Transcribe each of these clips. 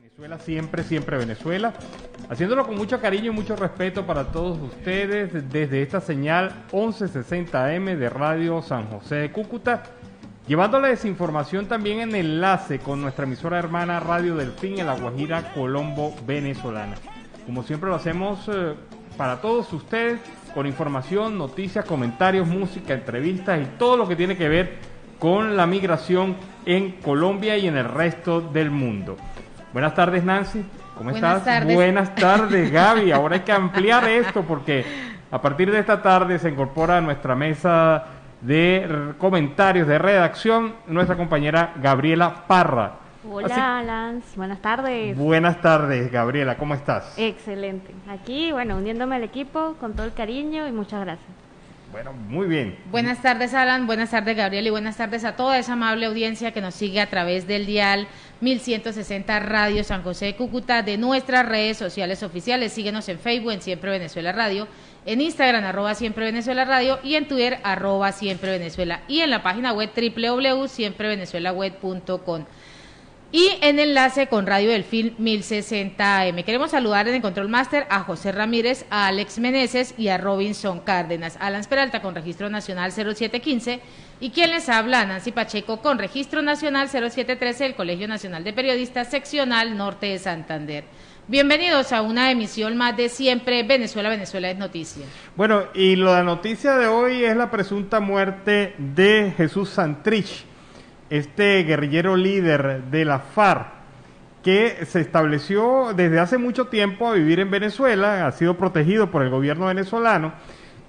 Venezuela siempre, siempre Venezuela, haciéndolo con mucho cariño y mucho respeto para todos ustedes desde esta señal 1160 AM de Radio San José de Cúcuta, llevándoles información también en enlace con nuestra emisora hermana Radio Delfín en La Guajira, Colombo, venezolana. Como siempre lo hacemos para todos ustedes, con información, noticias, comentarios, música, entrevistas y todo lo que tiene que ver con la migración en Colombia y en el resto del mundo. Buenas tardes, Nancy. ¿Cómo estás? Tardes. Buenas tardes, Gaby. Ahora hay que ampliar esto porque a partir de esta tarde se incorpora a nuestra mesa de comentarios de redacción nuestra compañera Gabriela Parra. Hola, Lance. Buenas tardes. Buenas tardes, Gabriela. ¿Cómo estás? Excelente. Aquí, uniéndome al equipo con todo el cariño y muchas gracias. Bueno, muy bien. Buenas tardes, Alan. Buenas tardes, Gabriel. Y buenas tardes a toda esa amable audiencia que nos sigue a través del dial 1160 Radio San José de Cúcuta, de nuestras redes sociales oficiales. Síguenos en Facebook, en Siempre Venezuela Radio, en Instagram, @Siempre Venezuela Radio, y en Twitter, @Siempre Venezuela, y en la página web www.siemprevenezuelaweb.com. Y en enlace con Radio Delfín 1060 AM. Queremos saludar en el Control Master a José Ramírez, a Alex Meneses y a Robinson Cárdenas. Alan Peralta con registro nacional 0715 y quien les habla, Nancy Pacheco, con registro nacional 0713 del Colegio Nacional de Periodistas, seccional Norte de Santander. Bienvenidos a una emisión más de Siempre Venezuela, Venezuela es noticia. Bueno, y la noticia de hoy es la presunta muerte de Jesús Santrich, este guerrillero líder de la FARC, que se estableció desde hace mucho tiempo a vivir en Venezuela, ha sido protegido por el gobierno venezolano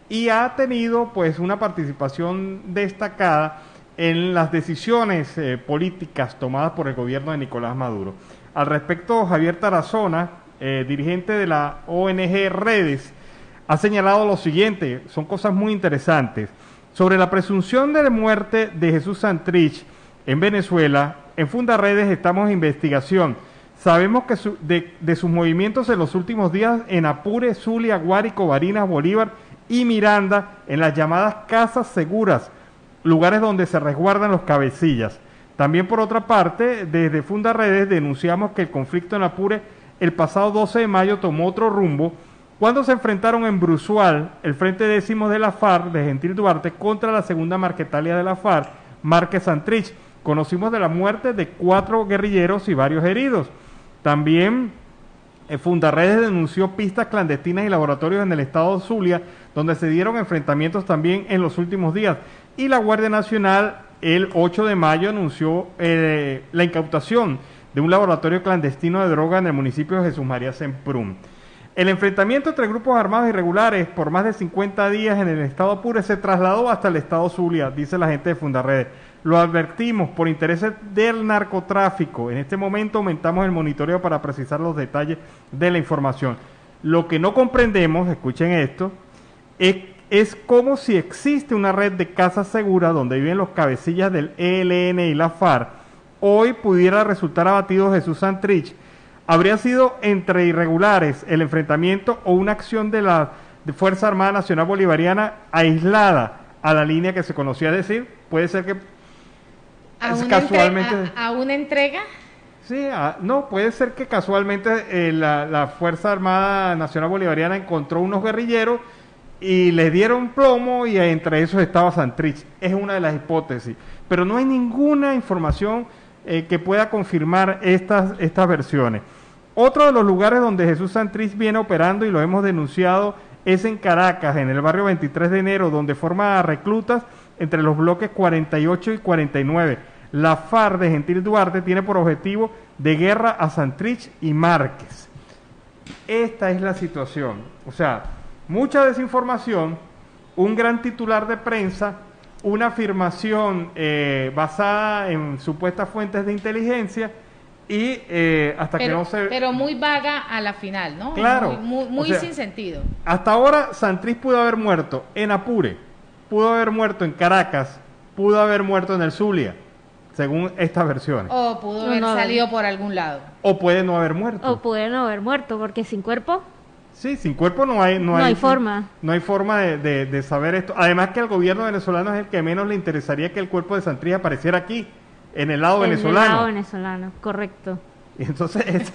y ha tenido pues una participación destacada en las decisiones políticas tomadas por el gobierno de Nicolás Maduro. Al respecto, Javier Tarazona, dirigente de la ONG Redes, ha señalado lo siguiente, son cosas muy interesantes. Sobre la presunción de la muerte de Jesús Santrich en Venezuela, en Fundaredes estamos en investigación. Sabemos que de sus movimientos en los últimos días en Apure, Zulia, Guárico, Barinas, Bolívar y Miranda, en las llamadas casas seguras, lugares donde se resguardan los cabecillas. También, por otra parte, desde Fundaredes denunciamos que el conflicto en Apure el pasado 12 de mayo tomó otro rumbo cuando se enfrentaron en Brusual el Frente Décimo de la FARC de Gentil Duarte contra la segunda marquetalia de la FARC, Márquez Santrich. Conocimos de la muerte de 4 guerrilleros y varios heridos. También Fundaredes denunció pistas clandestinas y laboratorios en el estado de Zulia, donde se dieron enfrentamientos también en los últimos días. Y la Guardia Nacional el 8 de mayo anunció la incautación de un laboratorio clandestino de droga en el municipio de Jesús María Semprún. El enfrentamiento entre grupos armados irregulares por más de 50 días en el estado Apure se trasladó hasta el estado Zulia, dice la gente de Fundaredes. Lo advertimos por intereses del narcotráfico. En este momento aumentamos el monitoreo para precisar los detalles de la información. Lo que no comprendemos, escuchen esto, es como si existe una red de casas seguras donde viven los cabecillas del ELN y la FARC, hoy pudiera resultar abatido Jesús Santrich. ¿Habría sido entre irregulares el enfrentamiento o una acción de la Fuerza Armada Nacional Bolivariana aislada a la línea que se conocía? Es decir, puede ser que casualmente... ¿A una entrega? Sí, no, puede ser que casualmente la Fuerza Armada Nacional Bolivariana encontró unos guerrilleros y les dieron plomo y entre esos estaba Santrich. Es una de las hipótesis, pero no hay ninguna información que pueda confirmar estas versiones. Otro de los lugares donde Jesús Santrich viene operando, y lo hemos denunciado, es en Caracas, en el barrio 23 de enero, donde forma reclutas entre los bloques 48 y 49. La FARC de Gentil Duarte tiene por objetivo de guerra a Santrich y Márquez. Esta es la situación. O sea, mucha desinformación, un gran titular de prensa, una afirmación basada en supuestas fuentes de inteligencia y pero muy vaga a la final, ¿no? Claro. Muy sin sentido. Hasta ahora Santrich pudo haber muerto en Apure, pudo haber muerto en Caracas, pudo haber muerto en el Zulia, según estas versiones. O pudo haber salido por algún lado. O puede no haber muerto. O puede no haber muerto, porque sin cuerpo... Sí, sin cuerpo no hay forma. No hay forma de saber esto. Además que al gobierno venezolano es el que menos le interesaría que el cuerpo de Santrich apareciera aquí, en el lado venezolano. En el lado venezolano, correcto. Y entonces,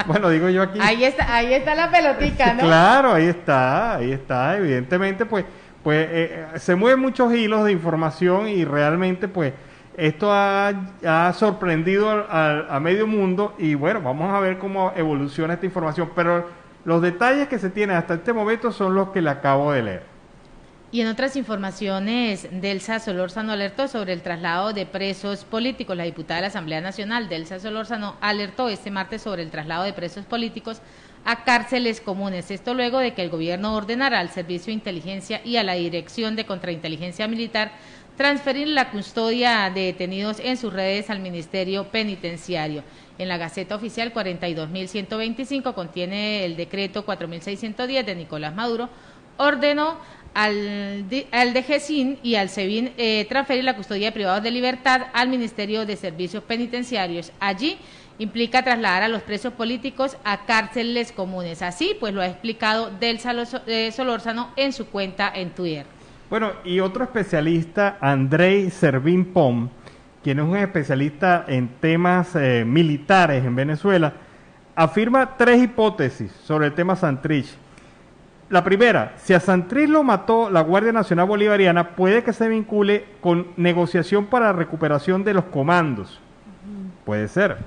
bueno, digo yo aquí. Ahí está la pelotica, ¿no? Claro, ahí está. Evidentemente, pues se mueven muchos hilos de información y realmente, pues, esto ha sorprendido a medio mundo y bueno, vamos a ver cómo evoluciona esta información. Pero los detalles que se tienen hasta este momento son los que le acabo de leer. Y en otras informaciones, Delsa Solórzano alertó sobre el traslado de presos políticos. La diputada de la Asamblea Nacional, Delsa Solórzano, alertó este martes sobre el traslado de presos políticos a cárceles comunes. Esto luego de que el gobierno ordenara al Servicio de Inteligencia y a la Dirección de Contrainteligencia Militar transferir la custodia de detenidos en sus redes al Ministerio Penitenciario. En la Gaceta Oficial 42.125 contiene el decreto 4.610 de Nicolás Maduro, ordenó al DGCIN y al SEBIN transferir la custodia de privados de libertad al Ministerio de Servicios Penitenciarios. Allí implica trasladar a los presos políticos a cárceles comunes. Así pues lo ha explicado Delsa Solórzano en su cuenta en Twitter. Bueno, y otro especialista, Andrei Servín-Pom, quien es un especialista en temas militares en Venezuela, afirma 3 hipótesis sobre el tema Santrich. La primera, si a Santrich lo mató la Guardia Nacional Bolivariana, puede que se vincule con negociación para recuperación de los comandos. Puede ser.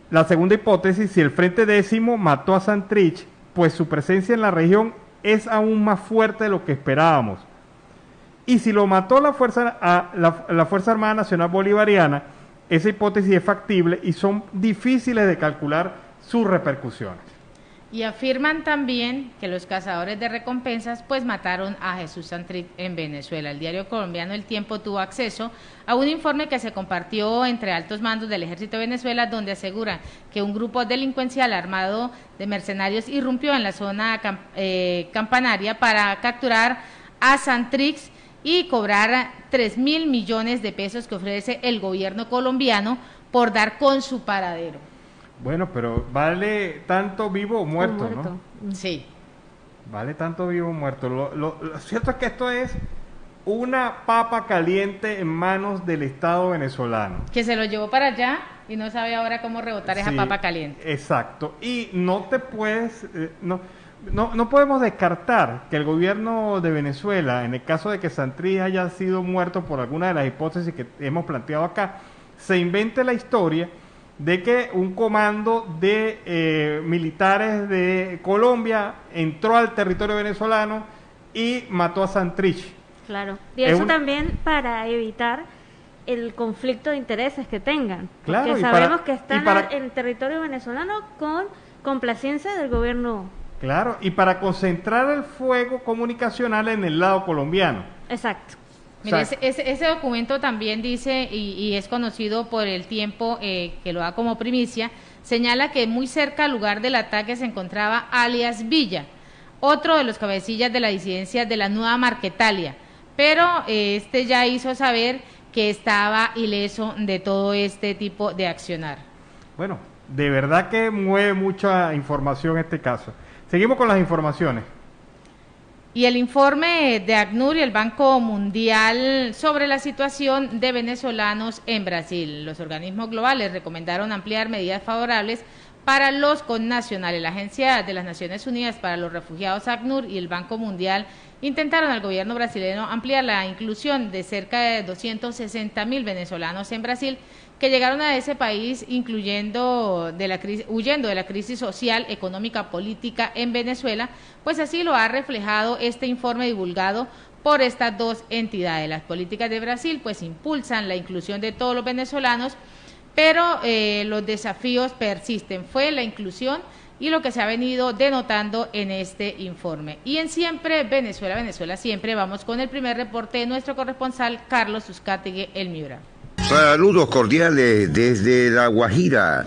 La segunda hipótesis, si el Frente Décimo mató a Santrich, pues su presencia en la región es aún más fuerte de lo que esperábamos. Y si lo mató la Fuerza Armada Nacional Bolivariana, esa hipótesis es factible y son difíciles de calcular sus repercusiones. Y afirman también que los cazadores de recompensas pues mataron a Jesús Santrich en Venezuela. El diario colombiano El Tiempo tuvo acceso a un informe que se compartió entre altos mandos del Ejército de Venezuela, donde aseguran que un grupo delincuencial armado de mercenarios irrumpió en la zona campanaria para capturar a Santrich y cobrar 3.000 millones de pesos que ofrece el gobierno colombiano por dar con su paradero. Bueno, pero vale tanto vivo o muerto, ¿no? Sí. Vale tanto vivo o muerto. Lo cierto es que esto es una papa caliente en manos del Estado venezolano. Que se lo llevó para allá y no sabe ahora cómo rebotar esa papa caliente. Exacto. Y no te puedes... No podemos descartar que el gobierno de Venezuela, en el caso de que Santrich haya sido muerto por alguna de las hipótesis que hemos planteado acá, se invente la historia de que un comando de militares de Colombia entró al territorio venezolano y mató a Santrich. Claro, y eso también para evitar el conflicto de intereses que tengan, claro, porque sabemos que están en el territorio venezolano con complacencia del gobierno. Claro, y para concentrar el fuego comunicacional en el lado colombiano. Exacto. Mire, ese documento también dice, y es conocido por El Tiempo, que lo da como primicia, señala que muy cerca al lugar del ataque se encontraba alias Villa, otro de los cabecillas de la disidencia de la Nueva Marquetalia, pero este ya hizo saber que estaba ileso de todo este tipo de accionar. Bueno, de verdad que mueve mucha información este caso. Seguimos con las informaciones. Y el informe de ACNUR y el Banco Mundial sobre la situación de venezolanos en Brasil. Los organismos globales recomendaron ampliar medidas favorables para los connacionales. La Agencia de las Naciones Unidas para los Refugiados, ACNUR, y el Banco Mundial intentaron al gobierno brasileño ampliar la inclusión de cerca de 260.000 venezolanos en Brasil que llegaron a ese país huyendo de la crisis social, económica, política en Venezuela, pues así lo ha reflejado este informe divulgado por estas dos entidades. Las políticas de Brasil pues impulsan la inclusión de todos los venezolanos, pero los desafíos persisten. Fue la inclusión y lo que se ha venido denotando en este informe. Y en Siempre Venezuela, Venezuela Siempre, vamos con el primer reporte de nuestro corresponsal Carlos Uzcategui, El Miura. Saludos cordiales desde La Guajira.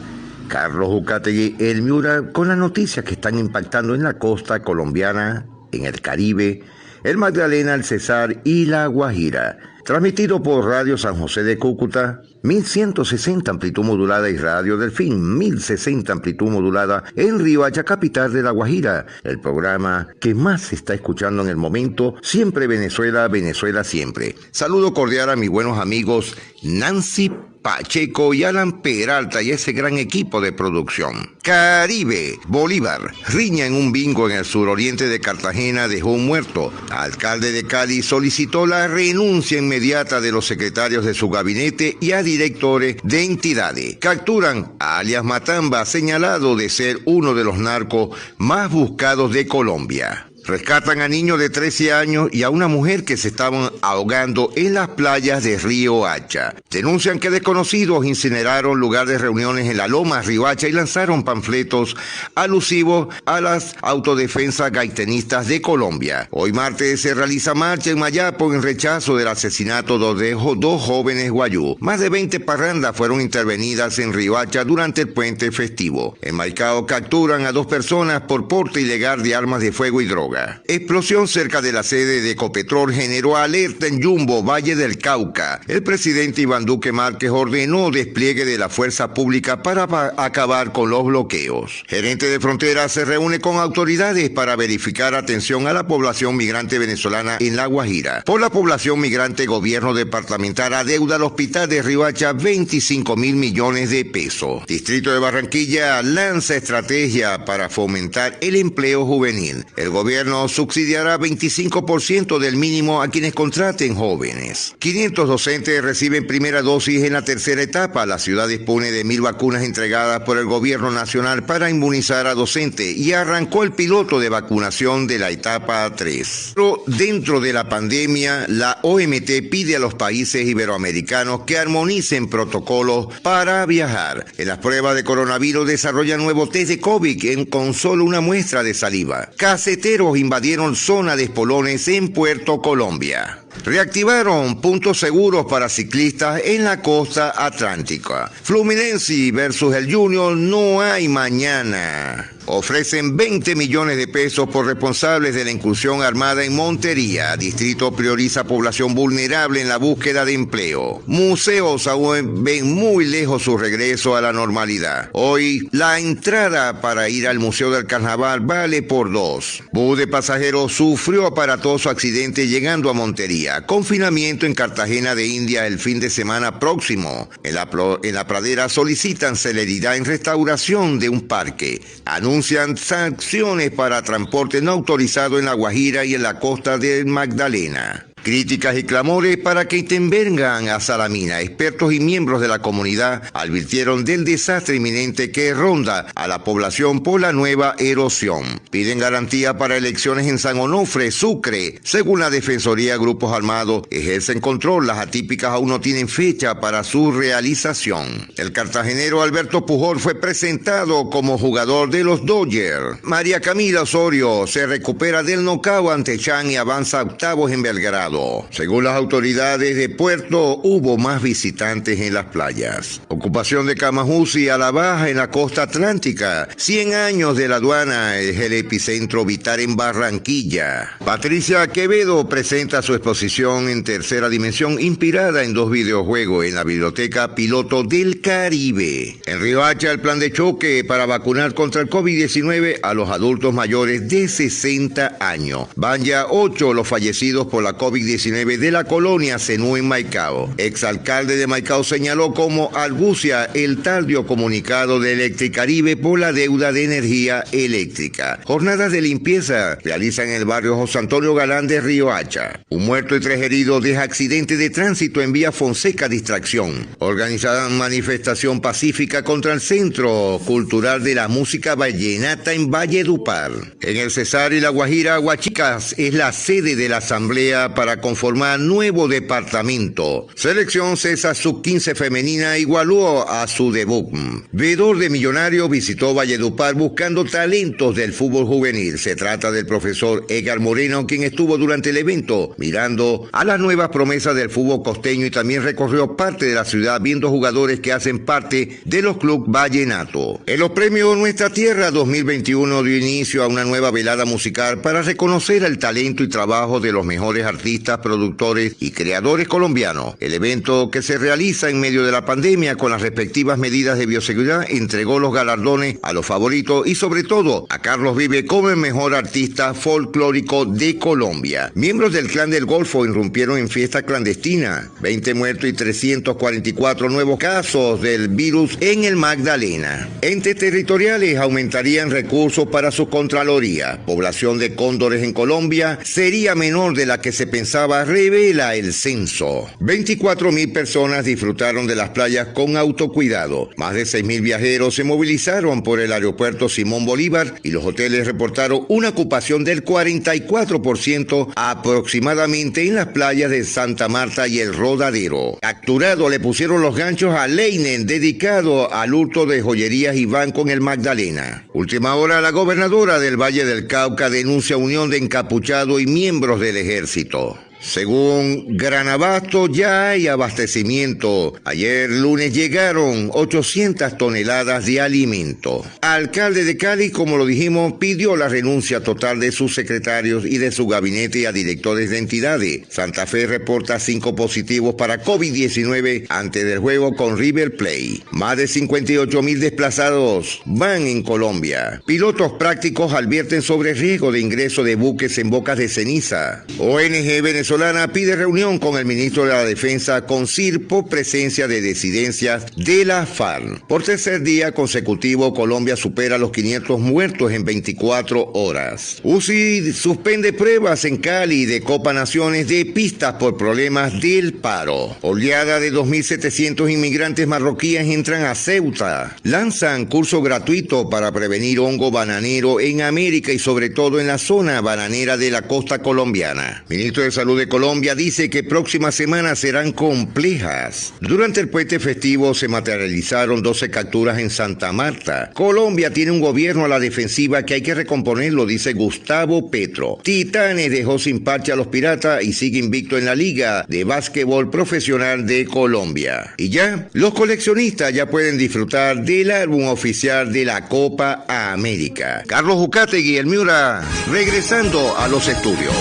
Carlos Uzcategui, El Miura, con las noticias que están impactando en la costa colombiana, en el Caribe, el Magdalena, el Cesar y La Guajira. Transmitido por Radio San José de Cúcuta, 1160 amplitud modulada, y Radio Delfín, 1060 amplitud modulada en Riohacha, capital de La Guajira. El programa que más se está escuchando en el momento, Siempre Venezuela, Venezuela Siempre. Saludo cordial a mis buenos amigos Nancy Pacheco y Alan Peralta y ese gran equipo de producción. Caribe, Bolívar, riña en un bingo en el suroriente de Cartagena dejó un muerto. Alcalde de Cali solicitó la renuncia inmediata de los secretarios de su gabinete y a directores de entidades. Capturan a alias Matamba, señalado de ser uno de los narcos más buscados de Colombia. Rescatan a niños de 13 años y a una mujer que se estaban ahogando en las playas de Río Hacha. Denuncian que desconocidos incineraron lugar de reuniones en la Loma Río Hacha y lanzaron panfletos alusivos a las autodefensas gaitenistas de Colombia. Hoy martes se realiza marcha en Mayapo en rechazo del asesinato de dos jóvenes guayú. Más de 20 parrandas fueron intervenidas en Río Hacha durante el puente festivo. En Maicao capturan a 2 personas por porte ilegal de armas de fuego y droga. Explosión cerca de la sede de Ecopetrol generó alerta en Yumbo, Valle del Cauca. El presidente Iván Duque Márquez ordenó despliegue de la fuerza pública para acabar con los bloqueos. Gerente de frontera se reúne con autoridades para verificar atención a la población migrante venezolana en La Guajira. Por la población migrante, gobierno departamental adeuda al hospital de Río Hacha 25.000 millones de pesos. Distrito de Barranquilla lanza estrategia para fomentar el empleo juvenil. El gobierno subsidiará 25% del mínimo a quienes contraten jóvenes. 500 docentes reciben primera dosis en la tercera etapa. La ciudad dispone de 1.000 vacunas entregadas por el gobierno nacional para inmunizar a docentes y arrancó el piloto de vacunación de la etapa 3. Pero dentro de la pandemia, la OMT pide a los países iberoamericanos que armonicen protocolos para viajar. En las pruebas de coronavirus desarrollan nuevo test de COVID con solo una muestra de saliva. Caseteros invadieron zona de espolones en Puerto Colombia. Reactivaron puntos seguros para ciclistas en la costa atlántica. Fluminense versus el Junior, no hay mañana. Ofrecen 20 millones de pesos por responsables de la incursión armada en Montería. Distrito prioriza población vulnerable en la búsqueda de empleo. Museos aún ven muy lejos su regreso a la normalidad. Hoy, la entrada para ir al Museo del Carnaval vale por 2. Bus de pasajeros sufrió aparatoso accidente llegando a Montería. Confinamiento en Cartagena de India el fin de semana próximo. En la pradera solicitan celeridad en restauración de un parque. Anuncian sanciones para transporte no autorizado en La Guajira y en la costa del Magdalena. Críticas y clamores para que intervengan a Salamina. Expertos y miembros de la comunidad advirtieron del desastre inminente que ronda a la población por la nueva erosión. Piden garantía para elecciones en San Onofre, Sucre. Según la Defensoría, grupos armados ejercen control. Las atípicas aún no tienen fecha para su realización. El cartagenero Alberto Pujol fue presentado como jugador de los Dodgers. María Camila Osorio se recupera del nocaut ante Chan y avanza a octavos en Belgrado. Según las autoridades de Puerto, hubo más visitantes en las playas. Ocupación de Camajusi a la baja en la costa atlántica. 100 años de la aduana es el epicentro vital en Barranquilla. Patricia Quevedo presenta su exposición en tercera dimensión inspirada en 2 videojuegos en la Biblioteca Piloto del Caribe. En Río Hacha, el plan de choque para vacunar contra el COVID-19 a los adultos mayores de 60 años. Van ya 8 los fallecidos por la COVID-19 de la colonia Zenú en Maicao. Exalcalde de Maicao señaló como argucia el tardio comunicado de Electricaribe por la deuda de energía eléctrica. Jornadas de limpieza realizan en el barrio José Antonio Galán de Río Hacha. Un muerto y 3 heridos deja accidente de tránsito en vía Fonseca Distracción. Organizadan manifestación pacífica contra el Centro Cultural de la Música Vallenata en Valledupar. En el Cesar y La Guajira, Huachicas es la sede de la asamblea para conformar nuevo departamento. Selección César Sub-15 femenina igualó a su debut. Veedor de Millonarios visitó Valledupar buscando talentos del fútbol juvenil. Se trata del profesor Edgar Moreno, quien estuvo durante el evento mirando a las nuevas promesas del fútbol costeño y también recorrió parte de la ciudad viendo jugadores que hacen parte de los clubes vallenatos. En los premios Nuestra Tierra 2021 dio inicio a una nueva velada musical para reconocer el talento y trabajo de los mejores artistas artistas, productores y creadores colombianos. El evento, que se realiza en medio de la pandemia con las respectivas medidas de bioseguridad, entregó los galardones a los favoritos y sobre todo a Carlos Vives como el mejor artista folclórico de Colombia. Miembros del Clan del Golfo irrumpieron en fiesta clandestina. 20 muertos y 344 nuevos casos del virus en el Magdalena. Entes territoriales aumentarían recursos para su Contraloría. Población de cóndores en Colombia sería menor de la que se pensaba, revela el censo. 24.000 personas disfrutaron de las playas con autocuidado. Más de 6.000 viajeros se movilizaron por el aeropuerto Simón Bolívar y los hoteles reportaron una ocupación del 44% aproximadamente en las playas de Santa Marta y el Rodadero. Capturado le pusieron los ganchos a Leinen, dedicado al hurto de joyerías y banco en el Magdalena. Última hora, la gobernadora del Valle del Cauca denuncia unión de encapuchados y miembros del ejército. Según Gran Abasto, ya hay abastecimiento. Ayer lunes llegaron 800 toneladas de alimento. Alcalde de Cali, como lo dijimos, pidió la renuncia total de sus secretarios y de su gabinete a directores de entidades. Santa Fe reporta 5 positivos para COVID-19 antes del juego con River Plate. Más de 58.000 desplazados van en Colombia. Pilotos prácticos advierten sobre riesgo de ingreso de buques en bocas de ceniza. ONG venezolana pide reunión con el ministro de la Defensa con CIR por presencia de disidencias de la FARC. Por tercer día consecutivo, Colombia supera los 500 muertos en 24 horas. UCI suspende pruebas en Cali de Copa Naciones de pistas por problemas del paro. Oleada de 2.700 inmigrantes marroquíes entran a Ceuta. Lanzan curso gratuito para prevenir hongo bananero en América y sobre todo en la zona bananera de la costa colombiana. Ministro de Salud de Colombia dice que próximas semanas serán complejas. Durante el puente festivo se materializaron 12 capturas en Santa Marta. Colombia tiene un gobierno a la defensiva que hay que recomponerlo, dice Gustavo Petro. Titanes dejó sin parche a los Piratas y sigue invicto en la Liga de Básquetbol Profesional de Colombia. Y ya, los coleccionistas ya pueden disfrutar del álbum oficial de la Copa América. Carlos Ucategui, el Miura, regresando a los estudios.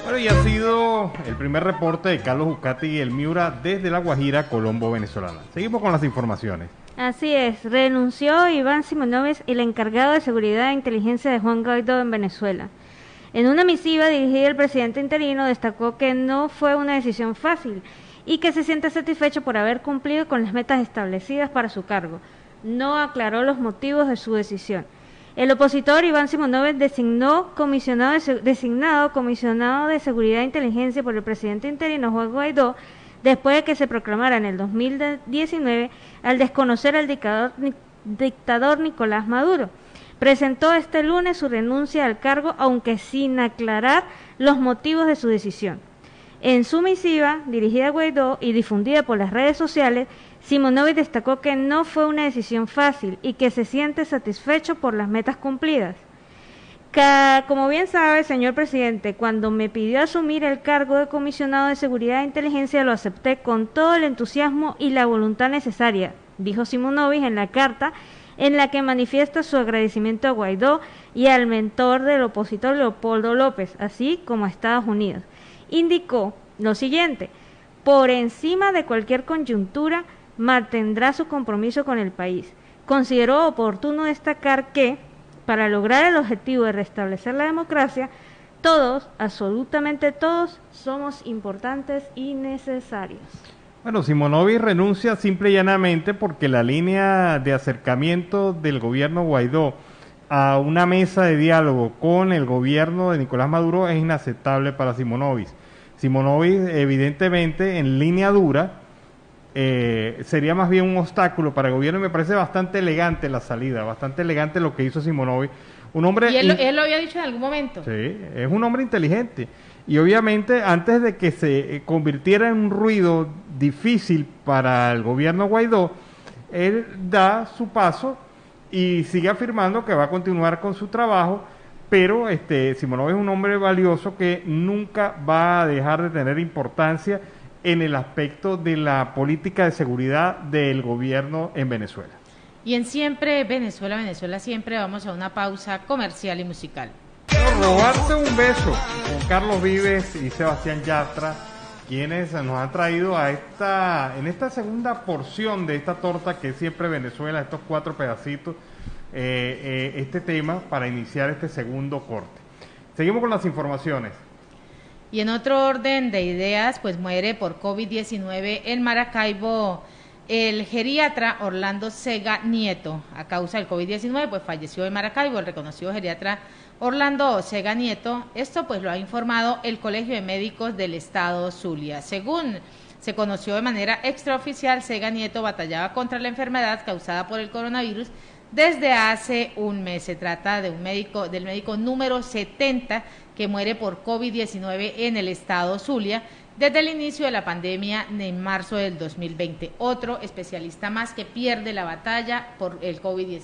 Bueno, y ha sido el primer reporte de Carlos Ucategui y el Miura desde La Guajira, Colombo, venezolana. Seguimos con las informaciones. Así es, renunció Iván Simonovic, el encargado de seguridad e inteligencia de Juan Guaidó en Venezuela. En una misiva dirigida al presidente interino destacó que no fue una decisión fácil y que se siente satisfecho por haber cumplido con las metas establecidas para su cargo. No aclaró los motivos de su decisión. El opositor Iván Simonovic, designado comisionado de Seguridad e Inteligencia por el presidente interino Juan Guaidó, después de que se proclamara en el 2019 al desconocer al dictador Nicolás Maduro. Presentó este lunes su renuncia al cargo, aunque sin aclarar los motivos de su decisión. En su misiva, dirigida a Guaidó y difundida por las redes sociales, Simonovic destacó que no fue una decisión fácil y que se siente satisfecho por las metas cumplidas. Como bien sabe, señor presidente, cuando me pidió asumir el cargo de comisionado de Seguridad e Inteligencia lo acepté con todo el entusiasmo y la voluntad necesaria, dijo Simonovic en la carta en la que manifiesta su agradecimiento a Guaidó y al mentor del opositor Leopoldo López, así como a Estados Unidos. Indicó lo siguiente: por encima de cualquier coyuntura, mantendrá su compromiso con el país. Consideró oportuno destacar que, para lograr el objetivo de restablecer la democracia, todos, absolutamente todos, somos importantes y necesarios. Bueno, Simonovic renuncia simple y llanamente porque la línea de acercamiento del gobierno Guaidó a una mesa de diálogo con el gobierno de Nicolás Maduro es inaceptable para Simonovic. Simonovic, evidentemente, en línea dura, sería más bien un obstáculo para el gobierno, y me parece bastante elegante la salida, bastante elegante lo que hizo Simonovic. Un hombre, y él lo había dicho en algún momento. Sí, es un hombre inteligente. Y obviamente, antes de que se convirtiera en un ruido difícil para el gobierno Guaidó, él da su paso y sigue afirmando que va a continuar con su trabajo, pero Simonovic es un hombre valioso que nunca va a dejar de tener importancia en el aspecto de la política de seguridad del gobierno en Venezuela. Y en Siempre Venezuela, Venezuela Siempre, vamos a una pausa comercial y musical. robarte un beso con Carlos Vives y Sebastián Yatra, quienes nos han traído en esta segunda porción de esta torta que es siempre Venezuela, estos 4 pedacitos, este tema para iniciar este segundo corte. Seguimos con las informaciones. Y en otro orden de ideas, pues muere por COVID-19 en Maracaibo el geriatra Orlando Sega Nieto. A causa del COVID-19, pues falleció en Maracaibo el reconocido geriatra Orlando Sega Nieto. Esto pues lo ha informado el Colegio de Médicos del Estado Zulia. Según se conoció de manera extraoficial, Sega Nieto batallaba contra la enfermedad causada por el coronavirus desde hace un mes. Se trata de del médico número 70 que muere por COVID-19 en el estado Zulia desde el inicio de la pandemia en marzo del 2020. Otro especialista más que pierde la batalla por el COVID-19.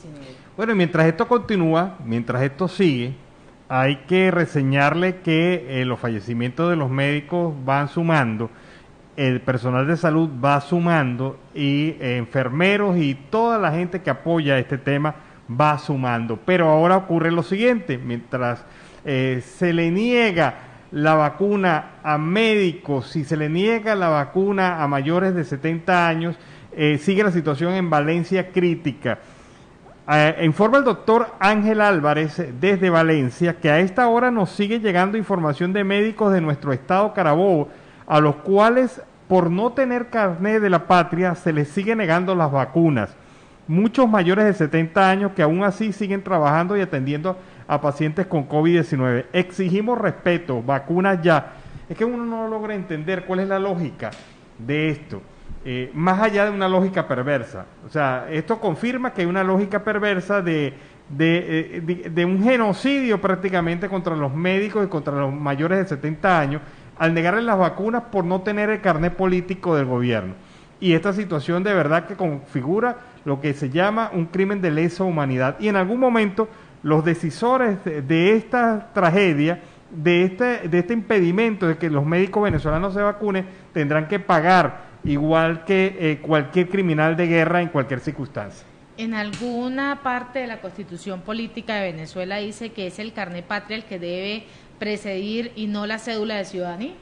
Bueno, mientras esto continúa, mientras esto sigue, hay que reseñarle que los fallecimientos de los médicos van sumando, el personal de salud va sumando y enfermeros y toda la gente que apoya este tema va sumando. Pero ahora ocurre lo siguiente, mientras se le niega la vacuna a médicos, si se le niega la vacuna a mayores de 70 años, sigue la situación en Valencia crítica. Informa el doctor Ángel Álvarez desde Valencia que a esta hora nos sigue llegando información de médicos de nuestro estado Carabobo, a los cuales por no tener carné de la patria se les sigue negando las vacunas. Muchos mayores de 70 años que aún así siguen trabajando y atendiendo a pacientes con COVID-19. Exigimos respeto, vacunas ya. Es que uno no logra entender cuál es la lógica de esto, más allá de una lógica perversa. O sea, esto confirma que hay una lógica perversa de un genocidio prácticamente contra los médicos y contra los mayores de 70 años, al negarles las vacunas por no tener el carnet político del gobierno. Y esta situación de verdad que configura lo que se llama un crimen de lesa humanidad. Y en algún momento los decisores de esta tragedia, de este impedimento de que los médicos venezolanos se vacunen, tendrán que pagar igual que cualquier criminal de guerra en cualquier circunstancia. En alguna parte de la Constitución Política de Venezuela dice que es el carné patria el que debe precedir y no la cédula de ciudadanía.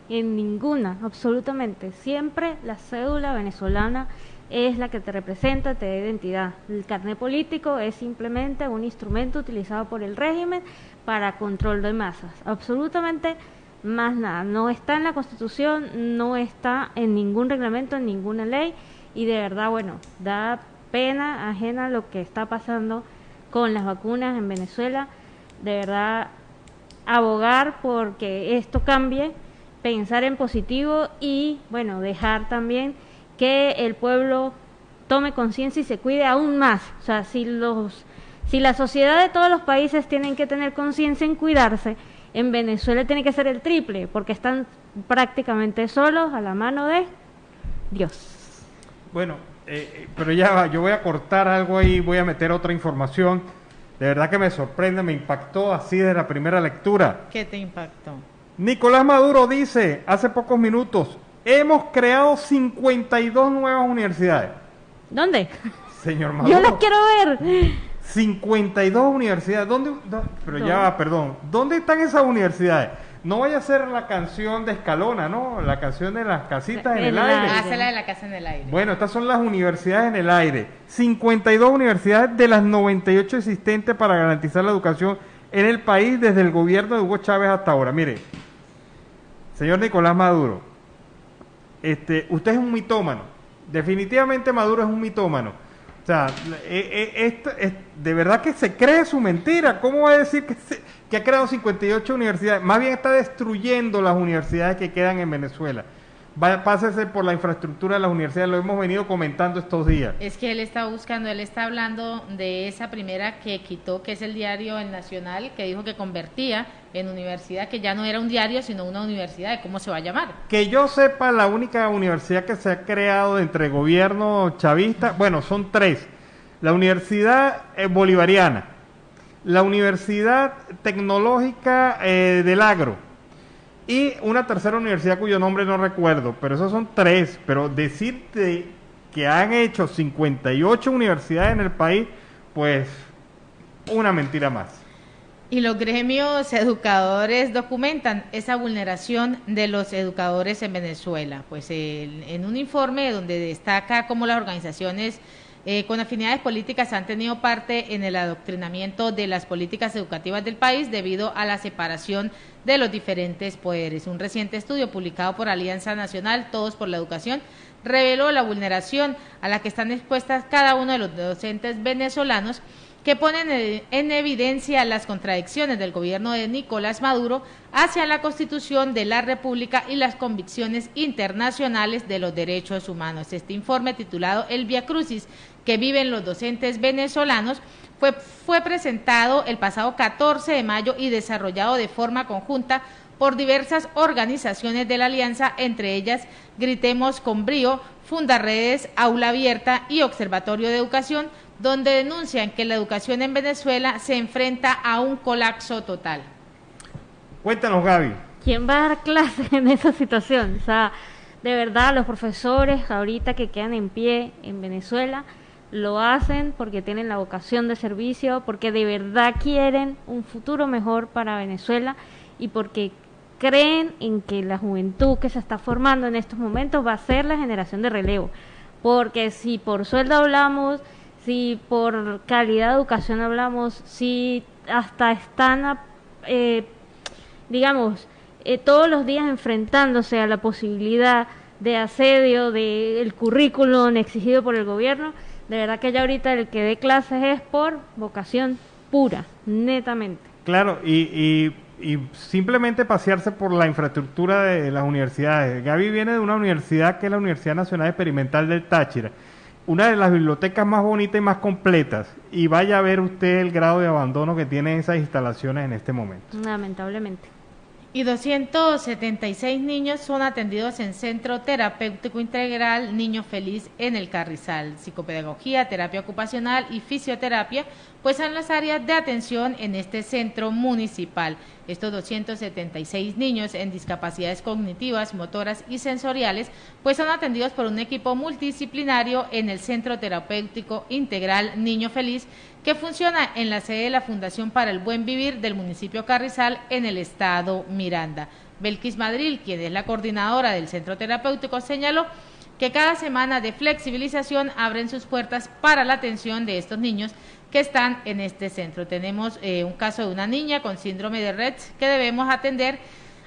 En ninguna, absolutamente. Siempre la cédula venezolana es la que te representa, te da identidad. El carné político es simplemente un instrumento utilizado por el régimen para control de masas. Absolutamente más nada. No está en la Constitución, no está en ningún reglamento, en ninguna ley, y de verdad, bueno, da pena ajena lo que está pasando con las vacunas en Venezuela. De verdad, abogar porque esto cambie, pensar en positivo y, bueno, dejar también que el pueblo tome conciencia y se cuide aún más. O sea, si la sociedad de todos los países tienen que tener conciencia en cuidarse, en Venezuela tiene que ser el triple, porque están prácticamente solos a la mano de Dios. Bueno, pero ya va, yo voy a cortar algo ahí, voy a meter otra información. De verdad que me sorprende, me impactó así de la primera lectura. ¿Qué te impactó? Nicolás Maduro dice hace pocos minutos: hemos creado 52 nuevas universidades. ¿Dónde? Señor Maduro. Yo las quiero ver. 52 universidades. ¿Dónde? Pero ya va, perdón. ¿Dónde están esas universidades? No vaya a ser la canción de Escalona, ¿no? La canción de las casitas en el aire. Ah, la de la casa en el aire. Bueno, estas son las universidades en el aire. 52 universidades de las 98 existentes para garantizar la educación en el país desde el gobierno de Hugo Chávez hasta ahora. Mire, señor Nicolás Maduro, usted es un mitómano. Definitivamente Maduro es un mitómano. O sea, de verdad que se cree su mentira. ¿Cómo va a decir que ha creado 58 universidades? Más bien está destruyendo las universidades que quedan en Venezuela. Pásese por la infraestructura de las universidades, lo hemos venido comentando estos días. Es que él está hablando de esa primera que quitó, que es el diario El Nacional, que dijo que convertía en universidad, que ya no era un diario, sino una universidad. ¿Cómo se va a llamar? Que yo sepa, la única universidad que se ha creado entre gobierno chavista, bueno, son 3. La Universidad Bolivariana, la Universidad Tecnológica del Agro, y una tercera universidad cuyo nombre no recuerdo, pero esos son 3. Pero decirte que han hecho 58 universidades en el país, pues una mentira más. Y los gremios educadores documentan esa vulneración de los educadores en Venezuela. Pues en un informe donde destaca cómo las organizaciones con afinidades políticas han tenido parte en el adoctrinamiento de las políticas educativas del país debido a la separación de los diferentes poderes. Un reciente estudio publicado por Alianza Nacional Todos por la Educación reveló la vulneración a la que están expuestas cada uno de los docentes venezolanos, que ponen en evidencia las contradicciones del gobierno de Nicolás Maduro hacia la Constitución de la República y las convicciones internacionales de los derechos humanos. Este informe, titulado El viacrucis que viven los docentes venezolanos, fue presentado el pasado 14 de mayo y desarrollado de forma conjunta por diversas organizaciones de la Alianza, entre ellas Gritemos con Brío, Fundaredes, Aula Abierta y Observatorio de Educación, donde denuncian que la educación en Venezuela se enfrenta a un colapso total. Cuéntanos, Gaby. ¿Quién va a dar clases en esa situación? O sea, de verdad, los profesores ahorita que quedan en pie en Venezuela lo hacen porque tienen la vocación de servicio, porque de verdad quieren un futuro mejor para Venezuela y porque creen en que la juventud que se está formando en estos momentos va a ser la generación de relevo. Porque si por sueldo hablamos, si por calidad de educación hablamos, si hasta están, todos los días enfrentándose a la posibilidad de asedio del currículum exigido por el gobierno, de verdad que ya ahorita el que dé clases es por vocación pura, netamente. Claro, y simplemente pasearse por la infraestructura de las universidades. Gaby viene de una universidad que es la Universidad Nacional Experimental del Táchira, una de las bibliotecas más bonitas y más completas, y vaya a ver usted el grado de abandono que tienen esas instalaciones en este momento. Lamentablemente. Y 276 niños son atendidos en Centro Terapéutico Integral Niño Feliz en el Carrizal. Psicopedagogía, terapia ocupacional y fisioterapia, pues son las áreas de atención en este centro municipal. Estos 276 niños en discapacidades cognitivas, motoras y sensoriales, pues son atendidos por un equipo multidisciplinario en el Centro Terapéutico Integral Niño Feliz, que funciona en la sede de la Fundación para el Buen Vivir del municipio Carrizal en el estado Miranda. Belkis Madril, quien es la coordinadora del centro terapéutico, señaló que cada semana de flexibilización abren sus puertas para la atención de estos niños que están en este centro. Tenemos un caso de una niña con síndrome de Rett que debemos atender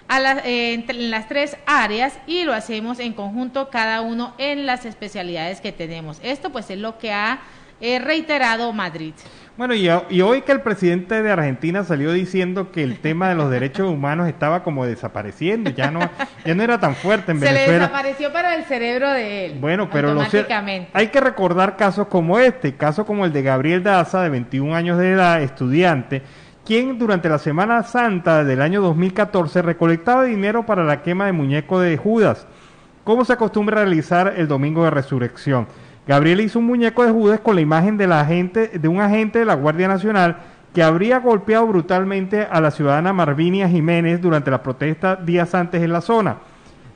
en las 3 áreas, y lo hacemos en conjunto cada uno en las especialidades que tenemos. Esto pues es lo que ha reiterado Madrid. Bueno, y hoy que el presidente de Argentina salió diciendo que el tema de los derechos humanos estaba como desapareciendo, ya no era tan fuerte en Venezuela. Se le desapareció para el cerebro de él. Bueno, pero hay que recordar casos como caso como el de Gabriel Daza, de 21 años de edad, estudiante, quien durante la Semana Santa del año 2014 recolectaba dinero para la quema de muñeco de Judas, como se acostumbra a realizar el domingo de resurrección. Gabriel hizo un muñeco de Judas con la imagen de un agente de la Guardia Nacional que habría golpeado brutalmente a la ciudadana Marvinia Jiménez durante la protesta días antes en la zona.